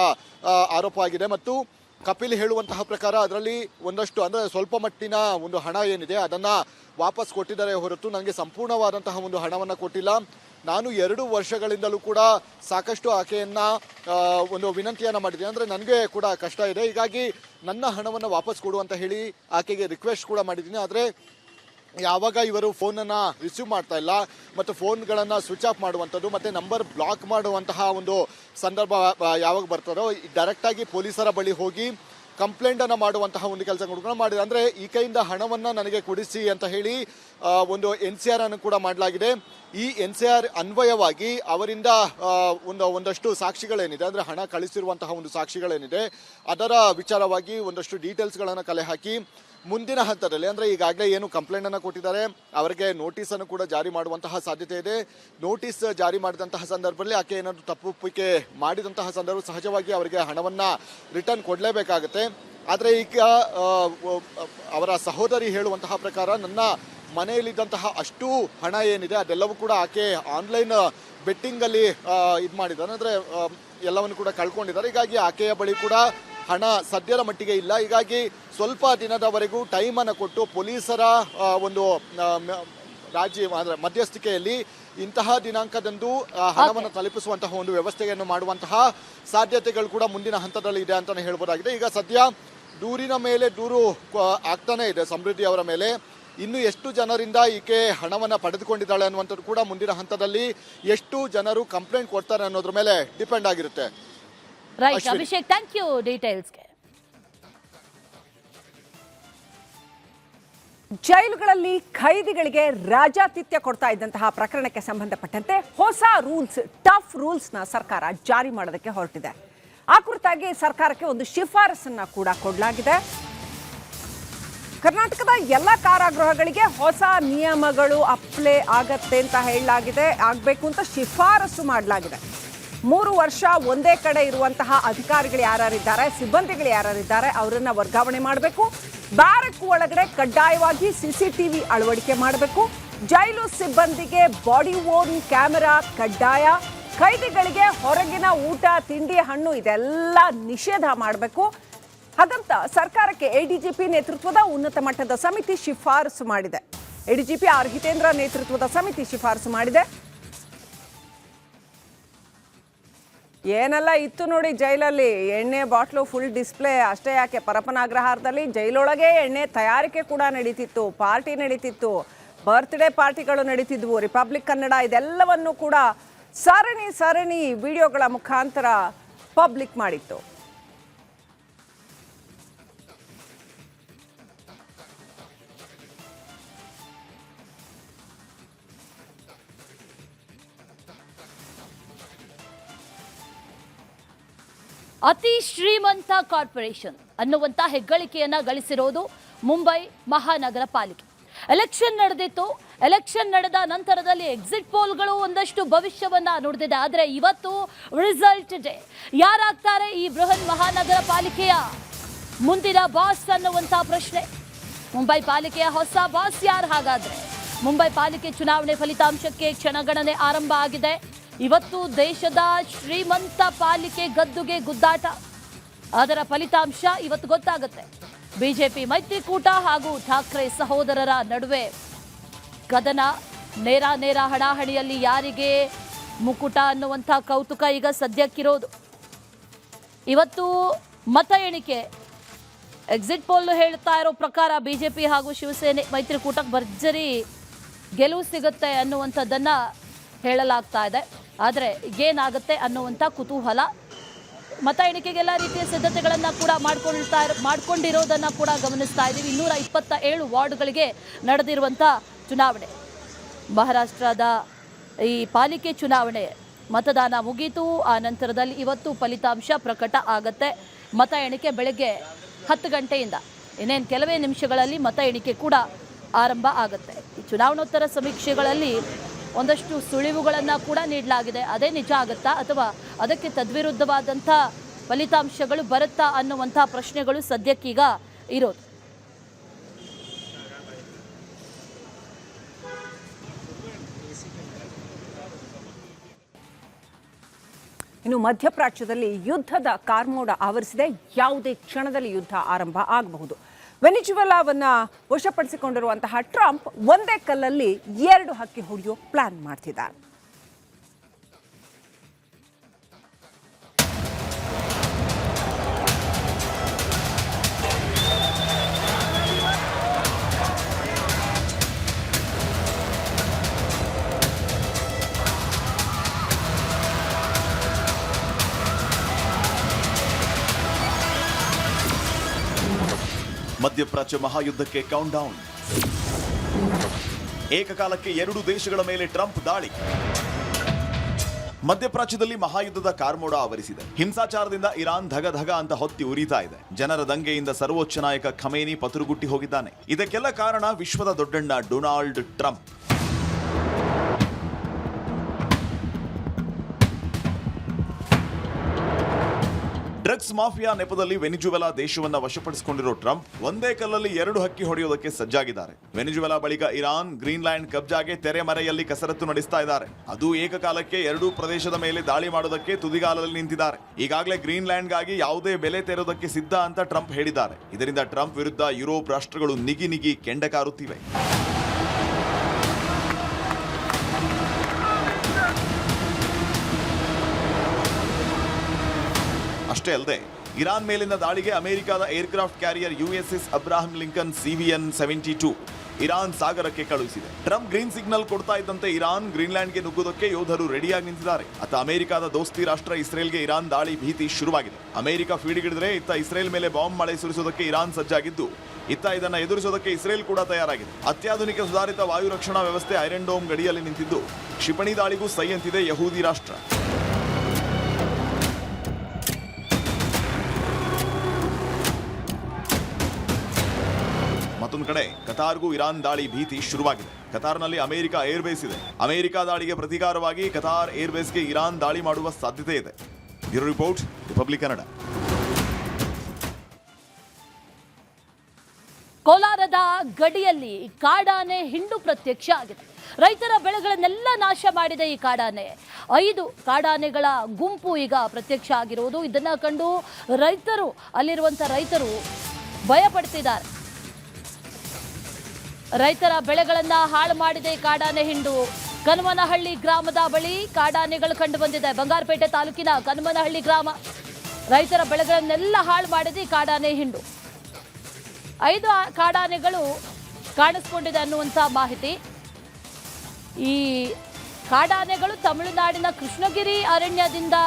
ಆರೋಪ ಆಗಿದೆ. ಮತ್ತು ಕಪಿಲ್ ಹೇಳುವಂತಹ ಪ್ರಕಾರ ಅದರಲ್ಲಿ ಒಂದಷ್ಟು, ಅಂದರೆ ಸ್ವಲ್ಪ ಮಟ್ಟಿನ ಒಂದು ಹಣ ಏನಿದೆ ಅದನ್ನು ವಾಪಸ್ ಕೊಟ್ಟಿದ್ದಾರೆ ಹೊರತು ನನಗೆ ಸಂಪೂರ್ಣವಾದಂತಹ ಒಂದು ಹಣವನ್ನು ಕೊಟ್ಟಿಲ್ಲ. ನಾನು 2 ವರ್ಷಗಳಿಂದಲೂ ಕೂಡ ಸಾಕಷ್ಟು ಆಕೆಯನ್ನು ಒಂದು ವಿನಂತಿಯನ್ನು ಮಾಡಿದ್ದೀನಿ, ಅಂದರೆ ನನಗೆ ಕೂಡ ಕಷ್ಟ ಇದೆ, ಹೀಗಾಗಿ ನನ್ನ ಹಣವನ್ನು ವಾಪಸ್ ಕೊಡು ಅಂತ ಹೇಳಿ ಆಕೆಗೆ ರಿಕ್ವೆಸ್ಟ್ ಕೂಡ ಮಾಡಿದ್ದೀನಿ. ಆದರೆ ಯಾವಾಗ ಇವರು ಫೋನನ್ನು ರಿಸೀವ್ ಮಾಡ್ತಾ ಇಲ್ಲ ಮತ್ತು ಫೋನ್ಗಳನ್ನು ಸ್ವಿಚ್ ಆಫ್ ಮಾಡುವಂಥದ್ದು ಮತ್ತು ನಂಬರ್ ಬ್ಲಾಕ್ ಮಾಡುವಂತಹ ಒಂದು ಸಂದರ್ಭ ಯಾವಾಗ ಬರ್ತದೋ ಡೈರೆಕ್ಟಾಗಿ ಪೊಲೀಸರ ಬಳಿ ಹೋಗಿ ಕಂಪ್ಲೇಂಟನ್ನು ಮಾಡುವಂತಹ ಒಂದು ಕೆಲಸಗಳನ್ನು ಮಾಡಿದೆ. ಅಂದರೆ ಈ ಕೈಯಿಂದ ಹಣವನ್ನು ನನಗೆ ಕೊಡಿಸಿ ಅಂತ ಹೇಳಿ ಒಂದು NCR ಅನ್ನು ಕೂಡ ಮಾಡಲಾಗಿದೆ. ಈ NCR ಅನ್ವಯವಾಗಿ ಅವರಿಂದ ಒಂದಷ್ಟು ಸಾಕ್ಷಿಗಳೇನಿದೆ, ಅಂದರೆ ಹಣ ಕಳಿಸಿರುವಂತಹ ಒಂದು ಸಾಕ್ಷಿಗಳೇನಿದೆ ಅದರ ವಿಚಾರವಾಗಿ ಒಂದಷ್ಟು ಡೀಟೇಲ್ಸ್ಗಳನ್ನು ಕಲೆ ಹಾಕಿ ಮುಂದಿನ ಹಂತದಲ್ಲಿ, ಅಂದರೆ ಈಗಾಗಲೇ ಏನು ಕಂಪ್ಲೇಂಟನ್ನು ಕೊಟ್ಟಿದ್ದಾರೆ ಅವರಿಗೆ ನೋಟಿಸನ್ನು ಕೂಡ ಜಾರಿ ಮಾಡುವಂತಹ ಸಾಧ್ಯತೆ ಇದೆ. ನೋಟಿಸ್ ಜಾರಿ ಮಾಡಿದಂತಹ ಸಂದರ್ಭದಲ್ಲಿ ಆಕೆ ಏನಾದರೂ ತಪ್ಪೊಪ್ಪಿಗೆ ಮಾಡಿದಂತಹ ಸಂದರ್ಭ ಸಹಜವಾಗಿ ಅವರಿಗೆ ಹಣವನ್ನು ರಿಟರ್ನ್ ಕೊಡಲೇಬೇಕಾಗುತ್ತೆ. ಆದರೆ ಈಗ ಅವರ ಸಹೋದರಿ ಹೇಳುವಂತಹ ಪ್ರಕಾರ ನನ್ನ ಮನೆಯಲ್ಲಿದ್ದಂತಹ ಅಷ್ಟು ಹಣ ಏನಿದೆ ಅದೆಲ್ಲವೂ ಕೂಡ ಆಕೆ ಆನ್ಲೈನ್ ಬೆಟ್ಟಿಂಗಲ್ಲಿ ಇದು ಮಾಡಿದ್ದಾರೆ, ಅಂದರೆ ಎಲ್ಲವನ್ನು ಕೂಡ ಕಳ್ಕೊಂಡಿದ್ದಾರೆ. ಹೀಗಾಗಿ ಆಕೆಯ ಬಳಿ ಕೂಡ ಹಣ ಸದ್ಯದ ಮಟ್ಟಿಗೆ ಇಲ್ಲ. ಹೀಗಾಗಿ ಸ್ವಲ್ಪ ದಿನದವರೆಗೂ ಟೈಮನ್ನು ಕೊಟ್ಟು ಪೊಲೀಸರ ಒಂದು ಅಂದರೆ ಮಧ್ಯಸ್ಥಿಕೆಯಲ್ಲಿ ಇಂತಹ ದಿನಾಂಕದಂದು ಹಣವನ್ನು ತಲುಪಿಸುವಂತಹ ಒಂದು ವ್ಯವಸ್ಥೆಯನ್ನು ಮಾಡುವಂತಹ ಸಾಧ್ಯತೆಗಳು ಕೂಡ ಮುಂದಿನ ಹಂತದಲ್ಲಿ ಇದೆ ಅಂತಲೇ ಹೇಳ್ಬೋದಾಗಿದೆ. ಈಗ ಸದ್ಯ ದೂರಿನ ಮೇಲೆ ದೂರು ಆಗ್ತಾನೇ ಇದೆ ಸಮೃದ್ಧಿ ಅವರ ಮೇಲೆ. ಇನ್ನು ಎಷ್ಟು ಜನರಿಂದ ಈಕೆ ಹಣವನ್ನು ಪಡೆದುಕೊಂಡಿದ್ದಾಳೆ ಅನ್ನುವಂಥದ್ದು ಕೂಡ ಮುಂದಿನ ಹಂತದಲ್ಲಿ ಎಷ್ಟು ಜನರು ಕಂಪ್ಲೇಂಟ್ ಕೊಡ್ತಾರೆ ಅನ್ನೋದ್ರ ಮೇಲೆ ಡಿಪೆಂಡ್ ಆಗಿರುತ್ತೆ. ರೈಟ್ ಅಭಿಷೇಕ್, ಥ್ಯಾಂಕ್ ಯು ಡೀಟೇಲ್ಸ್ಗೆ. ಜೈಲುಗಳಲ್ಲಿ ಖೈದಿಗಳಿಗೆ ರಾಜಾತಿಥ್ಯ ಕೊಡ್ತಾ ಇದ್ದಂತಹ ಪ್ರಕರಣಕ್ಕೆ ಸಂಬಂಧಪಟ್ಟಂತೆ ಹೊಸ ರೂಲ್ಸ್, ಟಫ್ ರೂಲ್ಸ್ನ ಸರ್ಕಾರ ಜಾರಿ ಮಾಡೋದಕ್ಕೆ ಹೊರಟಿದೆ. ಆ ಕುರಿತಾಗಿ ಸರ್ಕಾರಕ್ಕೆ ಒಂದು ಶಿಫಾರಸನ್ನ ಕೂಡ ಕೊಡಲಾಗಿದೆ. ಕರ್ನಾಟಕದ ಎಲ್ಲ ಕಾರಾಗೃಹಗಳಿಗೆ ಹೊಸ ನಿಯಮಗಳು ಅಪ್ಲೈ ಆಗತ್ತೆ ಅಂತ ಹೇಳಲಾಗಿದೆ, ಆಗಬೇಕು ಅಂತ ಶಿಫಾರಸು ಮಾಡಲಾಗಿದೆ. 3 ವರ್ಷ ಒಂದೇ ಕಡೆ ಇರುವಂತಹ ಅಧಿಕಾರಿಗಳು ಯಾರ್ಯಾರಿದ್ದಾರೆ, ಸಿಬ್ಬಂದಿಗಳು ಯಾರ್ಯಾರಿದ್ದಾರೆ ಅವರನ್ನ ವರ್ಗಾವಣೆ ಮಾಡಬೇಕು. ಬ್ಯಾರಕ್ ಒಳಗಡೆ ಕಡ್ಡಾಯವಾಗಿ CCTV ಅಳವಡಿಕೆ ಮಾಡಬೇಕು. ಜೈಲು ಸಿಬ್ಬಂದಿಗೆ ಬಾಡಿ ಓನ್ ಕ್ಯಾಮೆರಾ ಕಡ್ಡಾಯ. ಖೈದಿಗಳಿಗೆ ಹೊರಗಿನ ಊಟ, ತಿಂಡಿ, ಹಣ್ಣು ಇದೆಲ್ಲ ನಿಷೇಧ ಮಾಡಬೇಕು. ಹಾಗಂತ ಸರ್ಕಾರಕ್ಕೆ ADGP ನೇತೃತ್ವದ ಉನ್ನತ ಮಟ್ಟದ ಸಮಿತಿ ಶಿಫಾರಸು ಮಾಡಿದೆ. ADGP ಆರ್ ಹಿತೇಂದ್ರ ನೇತೃತ್ವದ ಸಮಿತಿ ಶಿಫಾರಸು ಮಾಡಿದೆ. ಏನೆಲ್ಲ ಇತ್ತು ನೋಡಿ ಜೈಲಲ್ಲಿ, ಎಣ್ಣೆ ಬಾಟ್ಲು ಫುಲ್ ಡಿಸ್ಪ್ಲೇ ಅಷ್ಟೇ ಯಾಕೆ, ಪರಪನಾಗ್ರಹಾರದಲ್ಲಿ ಜೈಲೊಳಗೆ ಎಣ್ಣೆ ತಯಾರಿಕೆ ಕೂಡ ನಡೀತಿತ್ತು, ಪಾರ್ಟಿ ನಡೀತಿತ್ತು, ಬರ್ತ್ಡೇ ಪಾರ್ಟಿಗಳು ನಡೀತಿದ್ವು. ರಿಪಬ್ಲಿಕ್ ಕನ್ನಡ ಇದೆಲ್ಲವನ್ನು ಕೂಡ ಸರಣಿ ವಿಡಿಯೋಗಳ ಮುಖಾಂತರ ಪಬ್ಲಿಕ್ ಮಾಡಿತ್ತು. ಅತಿ ಶ್ರೀಮಂತ ಕಾರ್ಪೊರೇಷನ್ ಅನ್ನುವಂಥ ಹೆಗ್ಗಳಿಕೆಯನ್ನ ಗಳಿಸಿರೋದು ಮುಂಬೈ ಮಹಾನಗರ ಪಾಲಿಕೆ. ಎಲೆಕ್ಷನ್ ನಡೆದಿತ್ತು. ಎಲೆಕ್ಷನ್ ನಡೆದ ನಂತರದಲ್ಲಿ ಎಕ್ಸಿಟ್ ಪೋಲ್ಗಳು ಒಂದಷ್ಟು ಭವಿಷ್ಯವನ್ನ ನುಡಿದಿದೆ. ಆದರೆ ಇವತ್ತು ರಿಸಲ್ಟ್ ಡೇ. ಯಾರಾಗ್ತಾರೆ ಈ ಬೃಹನ್ ಮಹಾನಗರ ಪಾಲಿಕೆಯ ಮುಂದಿನ ಬಾಸ್ ಅನ್ನುವಂಥ ಪ್ರಶ್ನೆ. ಮುಂಬೈ ಪಾಲಿಕೆಯ ಹೊಸ ಬಾಸ್ ಯಾರು? ಹಾಗಾದ್ರೆ ಮುಂಬೈ ಪಾಲಿಕೆ ಚುನಾವಣೆ ಫಲಿತಾಂಶಕ್ಕೆ ಕ್ಷಣಗಣನೆ ಆರಂಭ ಆಗಿದೆ. ಇವತ್ತು ದೇಶದ ಶ್ರೀಮಂತ ಪಾಲಿಕೆ ಗದ್ದುಗೆ ಗುದ್ದಾಟ. ಅದರ ಫಲಿತಾಂಶ ಇವತ್ತು ಗೊತ್ತಾಗುತ್ತೆ. ಬಿಜೆಪಿ ಮೈತ್ರಿಕೂಟ ಹಾಗೂ ಠಾಕ್ರೆ ಸಹೋದರರ ನಡುವೆ ಕದನ, ನೇರ ಹಣಾಹಣಿಯಲ್ಲಿ ಯಾರಿಗೆ ಮುಕುಟ ಅನ್ನುವಂಥ ಕೌತುಕ ಈಗ ಸದ್ಯಕ್ಕಿರೋದು. ಇವತ್ತು ಮತ ಎಣಿಕೆ ಎಕ್ಸಿಟ್ ಪೋಲ್ ಹೇಳ್ತಾ ಇರೋ ಪ್ರಕಾರ ಬಿಜೆಪಿ ಹಾಗೂ ಶಿವಸೇನೆ ಮೈತ್ರಿಕೂಟಕ್ಕೆ ಭರ್ಜರಿ ಗೆಲುವು ಸಿಗುತ್ತೆ ಅನ್ನುವಂಥದ್ದನ್ನ ಹೇಳಲಾಗ್ತಾ ಇದೆ. ಆದರೆ ಏನಾಗುತ್ತೆ ಅನ್ನುವಂಥ ಕುತೂಹಲ. ಮತ ಎಣಿಕೆಗೆಲ್ಲ ರೀತಿಯ ಸಿದ್ಧತೆಗಳನ್ನು ಕೂಡ ಮಾಡ್ಕೊಂಡಿರೋದನ್ನು ಕೂಡ ಗಮನಿಸ್ತಾ ಇದ್ದೀವಿ. 227 ವಾರ್ಡ್ಗಳಿಗೆ ನಡೆದಿರುವಂಥ ಚುನಾವಣೆ. ಮಹಾರಾಷ್ಟ್ರದ ಈ ಪಾಲಿಕೆ ಚುನಾವಣೆ ಮತದಾನ ಮುಗೀತು. ಆ ನಂತರದಲ್ಲಿ ಇವತ್ತು ಫಲಿತಾಂಶ ಪ್ರಕಟ ಆಗತ್ತೆ. ಮತ ಎಣಿಕೆ ಬೆಳಗ್ಗೆ 10 ಗಂಟೆಯಿಂದ ಇನ್ನೇನು ಕೆಲವೇ ನಿಮಿಷಗಳಲ್ಲಿ ಮತ ಎಣಿಕೆ ಕೂಡ ಆರಂಭ ಆಗುತ್ತೆ. ಈ ಚುನಾವಣೋತ್ತರ ಸಮೀಕ್ಷೆಗಳಲ್ಲಿ ಒಂದಷ್ಟು ಸುಳಿವುಗಳನ್ನು ಕೂಡ ನೀಡಲಾಗಿದೆ. ಅದೇ ನಿಜ ಆಗುತ್ತಾ ಅಥವಾ ಅದಕ್ಕೆ ತದ್ವಿರುದ್ಧವಾದಂಥ ಫಲಿತಾಂಶಗಳು ಬರುತ್ತಾ ಅನ್ನುವಂಥ ಪ್ರಶ್ನೆಗಳು ಸದ್ಯಕ್ಕೀಗ ಇರೋದು. ಇನ್ನು ಮಧ್ಯಪ್ರಾಚ್ಯದಲ್ಲಿ ಯುದ್ಧದ ಕಾರ್ಮೋಡ ಆವರಿಸಿದೆ. ಯಾವುದೇ ಕ್ಷಣದಲ್ಲಿ ಯುದ್ಧ ಆರಂಭ ಆಗಬಹುದು. ವೆನಿಜುವೆಲಾವನ್ನ ವಶಪಡಿಸಿಕೊಂಡಿರುವಂತಹ ಟ್ರಂಪ್ ಒಂದೇ ಕಲ್ಲಲ್ಲಿ 2 ಹಕ್ಕಿ ಹೊಡೆಯೋ ಪ್ಲಾನ್ ಮಾಡ್ತಿದ್ದಾರೆ. ಮಧ್ಯಪ್ರಾಚ್ಯ ಮಹಾಯುದ್ಧಕ್ಕೆ ಕೌಂಟ್ ಡೌನ್. ಏಕಕಾಲಕ್ಕೆ 2 ದೇಶಗಳ ಮೇಲೆ ಟ್ರಂಪ್ ದಾಳಿ. ಮಧ್ಯಪ್ರಾಚ್ಯದಲ್ಲಿ ಮಹಾಯುದ್ಧದ ಕಾರ್ಮೋಡ ಆವರಿಸಿದೆ. ಹಿಂಸಾಚಾರದಿಂದ ಇರಾನ್ ಧಗ ಅಂತ ಹೊತ್ತಿ ಉರಿತಾ ಇದೆ. ಜನರ ದಂಗೆಯಿಂದ ಸರ್ವೋಚ್ಚ ನಾಯಕ ಖಮೇನಿ ಪತುರುಗುಟ್ಟಿ ಹೋಗಿದ್ದಾನೆ. ಇದಕ್ಕೆಲ್ಲ ಕಾರಣ ವಿಶ್ವದ ದೊಡ್ಡಣ್ಣ ಡೊನಾಲ್ಡ್ ಟ್ರಂಪ್. ಡ್ರಗ್ಸ್ ಮಾಫಿಯಾ ನೆಪದಲ್ಲಿ ವೆನಿಜುವೆಲಾ ದೇಶವನ್ನ ವಶಪಡಿಸಿಕೊಂಡಿರೋ ಟ್ರಂಪ್ ಒಂದೇ ಕಲ್ಲಲ್ಲಿ 2 ಹಕ್ಕಿ ಹೊಡೆಯೋದಕ್ಕೆ ಸಜ್ಜಾಗಿದ್ದಾರೆ. ವೆನಿಜುವೆಲಾ ಬಳಿಕ ಇರಾನ್, ಗ್ರೀನ್ಲ್ಯಾಂಡ್ ಕಬ್ಜಾಗೆ ತೆರೆಮರೆಯಲ್ಲಿ ಕಸರತ್ತು ನಡೆಸ್ತಾ ಇದ್ದಾರೆ. ಅದು ಏಕಕಾಲಕ್ಕೆ 2 ಪ್ರದೇಶದ ಮೇಲೆ ದಾಳಿ ಮಾಡೋದಕ್ಕೆ ತುದಿಗಾಲಲ್ಲಿ ನಿಂತಿದ್ದಾರೆ. ಈಗಾಗಲೇ ಗ್ರೀನ್ಲ್ಯಾಂಡ್ಗಾಗಿ ಯಾವುದೇ ಬೆಲೆ ತೆರೋದಕ್ಕೆ ಸಿದ್ಧ ಅಂತ ಟ್ರಂಪ್ ಹೇಳಿದ್ದಾರೆ. ಇದರಿಂದ ಟ್ರಂಪ್ ವಿರುದ್ಧ ಯುರೋಪ್ ರಾಷ್ಟ್ರಗಳು ನಿಗಿ ಕೆಂಡ ಕಾರುತ್ತಿವೆ. ಅಷ್ಟೇ ಅಲ್ಲದೆ ಇರಾನ್ ಮೇಲಿನ ದಾಳಿಗೆ ಅಮೆರಿಕದ aircraft carrier USS Abraham Lincoln CVN 72 Iran ಸಾಗರಕ್ಕೆ ಕಳುಹಿಸಿದೆ. ಟ್ರಂಪ್ ಗ್ರೀನ್ ಸಿಗ್ನಲ್ ಕೊಡ್ತಾ ಇದ್ದಂತೆ ಇರಾನ್ ಗ್ರೀನ್ಲ್ಯಾಂಡ್ಗೆ ನುಗ್ಗೋದಕ್ಕೆ ಯೋಧರು ರೆಡಿಯಾಗಿ ನಿಂತಿದ್ದಾರೆ. ಅತ್ತ ಅಮೆರಿಕದ ದೋಸ್ತಿ ರಾಷ್ಟ್ರ ಇಸ್ರೇಲ್ಗೆ ಇರಾನ್ ದಾಳಿ ಭೀತಿ ಶುರುವಾಗಿದೆ. ಅಮೆರಿಕ ಫೀಡಿಗಿಡಿದ್ರೆ ಇತ್ತ ಇಸ್ರೇಲ್ ಮೇಲೆ ಬಾಂಬ್ ಮಳೆ ಸುರಿಸೋದಕ್ಕೆ ಇರಾನ್ ಸಜ್ಜಾಗಿದ್ದು, ಇತ್ತ ಇದನ್ನು ಎದುರಿಸೋದಕ್ಕೆ ಇಸ್ರೇಲ್ ಕೂಡ ತಯಾರಾಗಿದೆ. ಅತ್ಯಾಧುನಿಕ ಸುಧಾರಿತ ವಾಯು ರಕ್ಷಣಾ ವ್ಯವಸ್ಥೆ ಐರನ್ ಡೋಮ್ ಗಡಿಯಲ್ಲಿ ನಿಂತಿದ್ದು, ಕ್ಷಿಪಣಿ ದಾಳಿಗೂ ಸೈ ಅಂತಿದೆ ಯಹೂದಿ ರಾಷ್ಟ್ರ. ಮತ್ತೊಂದು ಕಡೆ ಕತಾರ್ಗೂ ಇರಾನ್ ದಾಳಿ ಭೀತಿ ಶುರುವಾಗಿದೆ. ಕತಾರ್ನಲ್ಲಿ ಅಮೆರಿಕ ಏರ್ಬೇಸ್ ಇದೆ. ಅಮೆರಿಕ ದಾಳಿಗೆ ಪ್ರತೀಕಾರವಾಗಿ ಕತಾರ್ ಏರ್ಬೇಸ್ಗೆ ಇರಾನ್ ದಾಳಿ ಮಾಡುವ ಸಾಧ್ಯತೆ ಇದೆ. Bureau report, republic Kannada. ಕೋಲಾರದ ಗಡಿಯಲ್ಲಿ ಕಾಡಾನೆ ಹಿಂಡು ಪ್ರತ್ಯಕ್ಷ ಆಗಿದೆ. ರೈತರ ಬೆಳೆಗಳನ್ನೆಲ್ಲ ನಾಶ ಮಾಡಿದೆ ಈ ಕಾಡಾನೆ. 5 ಕಾಡಾನೆಗಳ ಗುಂಪು ಈಗ ಪ್ರತ್ಯಕ್ಷ ಆಗಿರುವುದು. ಇದನ್ನ ಕಂಡು ಅಲ್ಲಿರುವಂಥ ರೈತರು ಭಯ ಪಡ್ತಿದ್ದಾರೆ. ರೈತರ ಬೆಳೆಗಳನ್ನ ಹಾಳು ಮಾಡಿದೆ ಕಾಡಾನೆ ಹಿಂಡು. ಕನಮನಹಳ್ಳಿ ಗ್ರಾಮದ ಬಳಿ ಕಾಡಾನೆಗಳು ಕಂಡು ಬಂದಿದೆ. ಬಂಗಾರಪೇಟೆ ತಾಲೂಕಿನ ಕನಮನಹಳ್ಳಿ ಗ್ರಾಮ. ರೈತರ ಬೆಳೆಗಳನ್ನೆಲ್ಲ ಹಾಳು ಮಾಡಿದೆ ಕಾಡಾನೆ ಹಿಂಡು. 5 ಕಾಡಾನೆಗಳು ಕಾಣಿಸ್ಕೊಂಡಿದೆ ಅನ್ನುವಂಥ ಮಾಹಿತಿ. ಈ ಕಾಡಾನೆಗಳು ತಮಿಳುನಾಡಿನ ಕೃಷ್ಣಗಿರಿ ಅರಣ್ಯದಿಂದ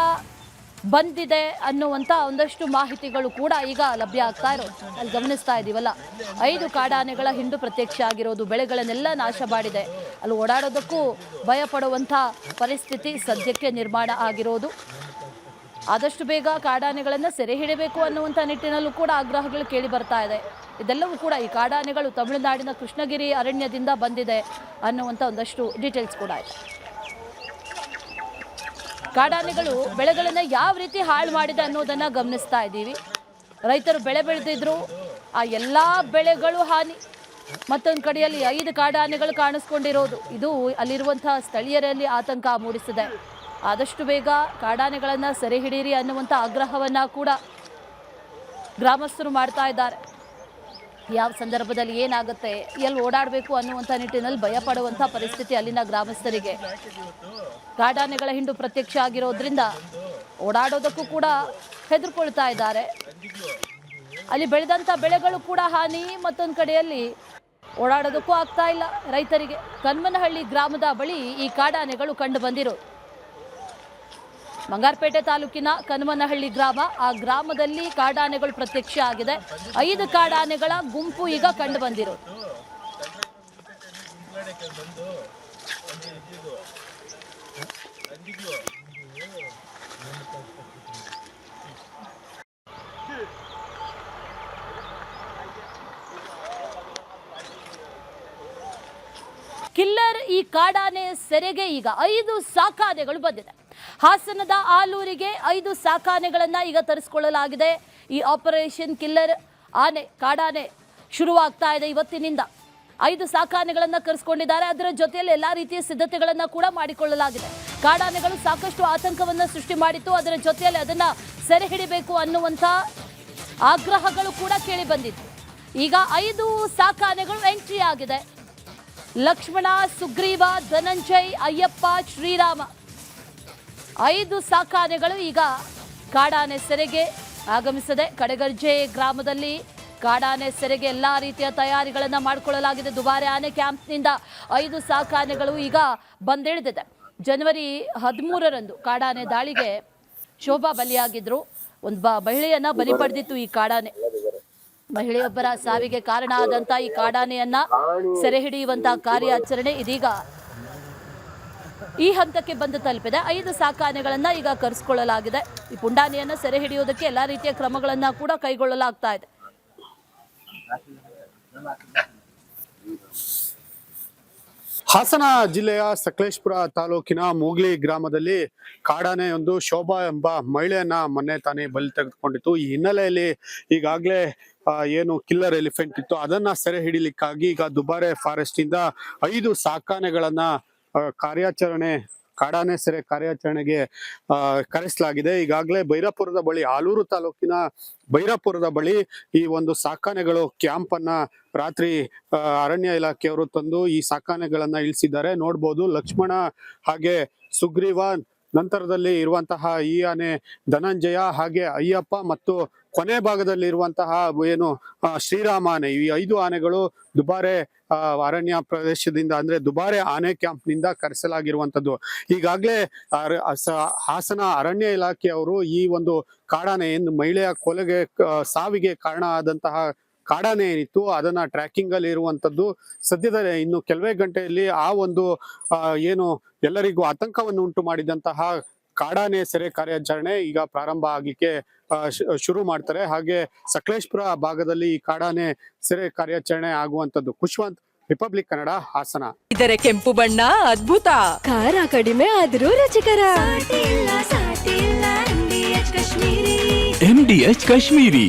ಬಂದಿದೆ ಅನ್ನುವಂಥ ಒಂದಷ್ಟು ಮಾಹಿತಿಗಳು ಕೂಡ ಈಗ ಲಭ್ಯ ಆಗ್ತಾ ಇರೋದು. ಅಲ್ಲಿ ಗಮನಿಸ್ತಾ ಇದ್ದೀವಲ್ಲ, 5 ಕಾಡಾನೆಗಳ ಹಿಂಡು ಪ್ರತ್ಯಕ್ಷ ಆಗಿರೋದು. ಬೆಳೆಗಳನ್ನೆಲ್ಲ ನಾಶ ಮಾಡಿದೆ. ಅಲ್ಲಿ ಓಡಾಡೋದಕ್ಕೂ ಭಯ ಪಡುವಂಥ ಪರಿಸ್ಥಿತಿ ಸದ್ಯಕ್ಕೆ ನಿರ್ಮಾಣ ಆಗಿರೋದು. ಆದಷ್ಟು ಬೇಗ ಕಾಡಾನೆಗಳನ್ನು ಸೆರೆ ಹಿಡಿಯಬೇಕು ಅನ್ನುವಂಥ ನಿಟ್ಟಿನಲ್ಲೂ ಕೂಡ ಆಗ್ರಹಗಳು ಕೇಳಿ ಬರ್ತಾ ಇದೆ. ಇದೆಲ್ಲವೂ ಕೂಡ ಈ ಕಾಡಾನೆಗಳು ತಮಿಳುನಾಡಿನ ಕೃಷ್ಣಗಿರಿ ಅರಣ್ಯದಿಂದ ಬಂದಿದೆ ಅನ್ನುವಂಥ ಒಂದಷ್ಟು ಡೀಟೇಲ್ಸ್ ಕೂಡ ಇದೆ. ಕಾಡಾನೆಗಳು ಬೆಳೆಗಳನ್ನು ಯಾವ ರೀತಿ ಹಾಳು ಮಾಡಿದೆ ಅನ್ನೋದನ್ನು ಗಮನಿಸ್ತಾ ಇದ್ದೀವಿ. ರೈತರು ಬೆಳೆ ಬೆಳೆದಿದ್ರು, ಆ ಎಲ್ಲ ಬೆಳೆಗಳು ಹಾನಿ. ಮತ್ತೊಂದು ಕಡೆಯಲ್ಲಿ 5 ಕಾಡಾನೆಗಳು ಕಾಣಿಸ್ಕೊಂಡಿರೋದು ಇದು ಅಲ್ಲಿರುವಂಥ ಸ್ಥಳೀಯರಲ್ಲಿ ಆತಂಕ ಮೂಡಿಸಿದೆ. ಆದಷ್ಟು ಬೇಗ ಕಾಡಾನೆಗಳನ್ನು ಸೆರೆ ಹಿಡೀರಿ ಅನ್ನುವಂಥ ಆಗ್ರಹವನ್ನು ಕೂಡ ಗ್ರಾಮಸ್ಥರು ಮಾಡ್ತಾ ಇದ್ದಾರೆ. ಯಾವ ಸಂದರ್ಭದಲ್ಲಿ ಏನಾಗುತ್ತೆ, ಎಲ್ಲಿ ಓಡಾಡಬೇಕು ಅನ್ನುವಂಥ ನಿಟ್ಟಿನಲ್ಲಿ ಭಯ ಪಡುವಂಥ ಪರಿಸ್ಥಿತಿ ಅಲ್ಲಿನ ಗ್ರಾಮಸ್ಥರಿಗೆ. ಕಾಡಾನೆಗಳ ಹಿಂಡು ಪ್ರತ್ಯಕ್ಷ ಆಗಿರೋದ್ರಿಂದ ಓಡಾಡೋದಕ್ಕೂ ಕೂಡ ಹೆದರ್ಕೊಳ್ತಾ ಇದ್ದಾರೆ. ಅಲ್ಲಿ ಬೆಳೆದಂಥ ಬೆಳೆಗಳು ಕೂಡ ಹಾನಿ. ಮತ್ತೊಂದು ಕಡೆಯಲ್ಲಿ ಓಡಾಡೋದಕ್ಕೂ ಆಗ್ತಾ ಇಲ್ಲ ರೈತರಿಗೆ. ಕನ್ಮನಹಳ್ಳಿ ಗ್ರಾಮದ ಬಳಿ ಈ ಕಾಡಾನೆಗಳು ಕಂಡು ಬಂದಿರೋದು. ಬಂಗಾರಪೇಟೆ ತಾಲೂಕಿನ ಕನ್ಮನಹಳ್ಳಿ ಗ್ರಾಮ, ಆ ಗ್ರಾಮದಲ್ಲಿ ಕಾಡಾನೆಗಳು ಪ್ರತ್ಯಕ್ಷ ಆಗಿದೆ. 5 ಕಾಡಾನೆಗಳ ಗುಂಪು ಈಗ ಕಂಡು ಬಂದಿರೋದು. ಕಿಲ್ಲರ್ ಈ ಕಾಡಾನೆ ಸೆರೆಗೆ ಈಗ 5 ಸಾಕಾನೆಗಳು ಬಂದಿದೆ. ಹಾಸನದ ಆಲೂರಿಗೆ 5 ಸಾಕಾನೆಗಳನ್ನು ಈಗ ತರಿಸಿಕೊಳ್ಳಲಾಗಿದೆ. ಈ ಆಪರೇಷನ್ ಕಿಲ್ಲರ್ ಆನೆ ಕಾಡಾನೆ ಶುರುವಾಗ್ತಾ ಇದೆ ಇವತ್ತಿನಿಂದ. 5 ಸಾಕಾನೆಗಳನ್ನು ಕರೆಸಿಕೊಂಡಿದ್ದಾರೆ. ಅದರ ಜೊತೆಯಲ್ಲಿ ಎಲ್ಲ ರೀತಿಯ ಸಿದ್ಧತೆಗಳನ್ನು ಕೂಡ ಮಾಡಿಕೊಳ್ಳಲಾಗಿದೆ. ಕಾಡಾನೆಗಳು ಸಾಕಷ್ಟು ಆತಂಕವನ್ನು ಸೃಷ್ಟಿ ಮಾಡಿತ್ತು. ಅದರ ಜೊತೆಯಲ್ಲಿ ಅದನ್ನು ಸೆರೆ ಹಿಡಿಬೇಕು ಅನ್ನುವಂಥ ಆಗ್ರಹಗಳು ಕೂಡ ಕೇಳಿ ಬಂದಿತ್ತು. ಈಗ 5 ಸಾಕಾನೆಗಳು ಎಂಟ್ರಿ ಆಗಿದೆ. ಲಕ್ಷ್ಮಣ, ಸುಗ್ರೀವ, ಧನಂಜಯ್, ಅಯ್ಯಪ್ಪ, ಶ್ರೀರಾಮ 5 ಸಾಕಾನೆಗಳು ಈಗ ಕಾಡಾನೆ ಸೆರೆಗೆ ಆಗಮಿಸಿದೆ. ಕಡೆಗರ್ಜೆ ಗ್ರಾಮದಲ್ಲಿ ಕಾಡಾನೆ ಸೆರೆಗೆ ಎಲ್ಲ ರೀತಿಯ ತಯಾರಿಗಳನ್ನು ಮಾಡಿಕೊಳ್ಳಲಾಗಿದೆ. ದುಬಾರೆ ಆನೆ ಕ್ಯಾಂಪ್ನಿಂದ 5 ಸಾಕಾನೆಗಳು ಈಗ ಬಂದಿಳಿದಿದೆ. ಜನವರಿ 13ರಂದು ಕಾಡಾನೆ ದಾಳಿಗೆ ಶೋಭಾ ಬಲಿಯಾಗಿದ್ರು. ಒಂದು ಮಹಿಳೆಯನ್ನ ಬಲಿ ಪಡೆದಿತ್ತು ಈ ಕಾಡಾನೆ. ಮಹಿಳೆಯೊಬ್ಬರ ಸಾವಿಗೆ ಕಾರಣ ಆದಂತ ಈ ಕಾಡಾನೆಯನ್ನ ಸೆರೆ ಹಿಡಿಯುವಂತಹ ಕಾರ್ಯಾಚರಣೆ ಇದೀಗ ಈ ಹಂತಕ್ಕೆ ಬಂದು ತಲುಪಿದೆ. 5 ಸಾಕಾನೆಗಳನ್ನ ಈಗ ಕರೆಸಿಕೊಳ್ಳಲಾಗಿದೆ. ಈ ಪುಂಡಾನೆಯನ್ನ ಸೆರೆ ಹಿಡಿಯುವುದಕ್ಕೆ ಎಲ್ಲ ರೀತಿಯ ಕ್ರಮಗಳನ್ನ ಕೂಡ ಕೈಗೊಳ್ಳಲಾಗ್ತಾ ಇದೆ. ಹಾಸನ ಜಿಲ್ಲೆಯ ಸಕಲೇಶಪುರ ತಾಲೂಕಿನ ಮೂಗ್ಲಿ ಗ್ರಾಮದಲ್ಲಿ ಕಾಡಾನೆಯೊಂದು ಶೋಭಾ ಎಂಬ ಮಹಿಳೆಯನ್ನ ಮೊನ್ನೆ ತಾನೇ ಬಲಿ ತೆಗೆದುಕೊಂಡಿತ್ತು. ಈ ಹಿನ್ನೆಲೆಯಲ್ಲಿ ಈಗಾಗಲೇ ಏನು ಕಿಲ್ಲರ್ ಎಲಿಫೆಂಟ್ ಇತ್ತು ಅದನ್ನ ಸೆರೆ ಹಿಡಿಲಿಕ್ಕಾಗಿ ಈಗ ದುಬಾರೆ ಫಾರೆಸ್ಟ್ ಇಂದ 5 ಸಾಕಾನೆಗಳನ್ನ ಕಾಡಾನೆ ಸೆರೆ ಕಾರ್ಯಾಚರಣೆಗೆ ಕರೆಸಲಾಗಿದೆ. ಈಗಾಗಲೇ ಬೈರಾಪುರದ ಬಳಿ, ಆಲೂರು ತಾಲೂಕಿನ ಬೈರಾಪುರದ ಬಳಿ ಈ ಒಂದು ಸಾಕಾನೆಗಳು ಕ್ಯಾಂಪ್ ಅನ್ನ ರಾತ್ರಿ ಅರಣ್ಯ ಇಲಾಖೆಯವರು ತಂದು ಈ ಸಾಕಾನೆಗಳನ್ನ ಇಳಿಸಿದ್ದಾರೆ. ನೋಡ್ಬೋದು, ಲಕ್ಷ್ಮಣ ಹಾಗೆ ಸುಗ್ರೀವ, ನಂತರದಲ್ಲಿ ಇರುವಂತಹ ಈ ಆನೆ ಧನಂಜಯ, ಹಾಗೆ ಅಯ್ಯಪ್ಪ ಮತ್ತು ಕೊನೆ ಭಾಗದಲ್ಲಿ ಇರುವಂತಹ ಏನು ಶ್ರೀರಾಮ ಆನೆ, ಈ 5 ಆನೆಗಳು ದುಬಾರೆ ಅರಣ್ಯ ಪ್ರದೇಶದಿಂದ ಅಂದ್ರೆ ದುಬಾರೆ ಆನೆ ಕ್ಯಾಂಪ್ ನಿಂದ ಕರೆಸಲಾಗಿರುವಂತದ್ದು. ಈಗಾಗಲೇ ಹಾಸನ ಅರಣ್ಯ ಇಲಾಖೆಯವರು ಈ ಒಂದು ಕಾಡಾನೆ ಏನು ಮಹಿಳೆಯ ಕೊಲೆಗೆ ಸಾವಿಗೆ ಕಾರಣ ಆದಂತಹ ಕಾಡಾನೆ ಏನಿತ್ತು ಅದನ್ನ ಟ್ರ್ಯಾಕಿಂಗ್ ಅಲ್ಲಿ ಇರುವಂತದ್ದು. ಸದ್ಯದಲ್ಲೇ ಇನ್ನು ಕೆಲವೇ ಗಂಟೆಯಲ್ಲಿ ಆ ಒಂದು ಏನು ಎಲ್ಲರಿಗೂ ಆತಂಕವನ್ನು ಉಂಟು ಮಾಡಿದಂತಹ ಕಾಡಾನೆ ಸೆರೆ ಕಾರ್ಯಾಚರಣೆ ಈಗ ಪ್ರಾರಂಭ ಆಗ್ಲಿಕ್ಕೆ ಶುರು ಮಾಡ್ತಾರೆ. ಹಾಗೆ ಸಕಲೇಶಪುರ ಭಾಗದಲ್ಲಿ ಈ ಕಾಡಾನೆ ಸೆರೆ ಕಾರ್ಯಾಚರಣೆ ಆಗುವಂತದ್ದು. ಖುಷ್ವಂತ್, ರಿಪಬ್ಲಿಕ್ ಕನ್ನಡ, ಹಾಸನ. ಇದರ ಕೆಂಪು ಬಣ್ಣ ಅದ್ಭುತ, ಖಾರ ಕಡಿಮೆ ಆದರೂ ರುಚಿಕರ. MDH ಕಾಶ್ಮೀರಿ.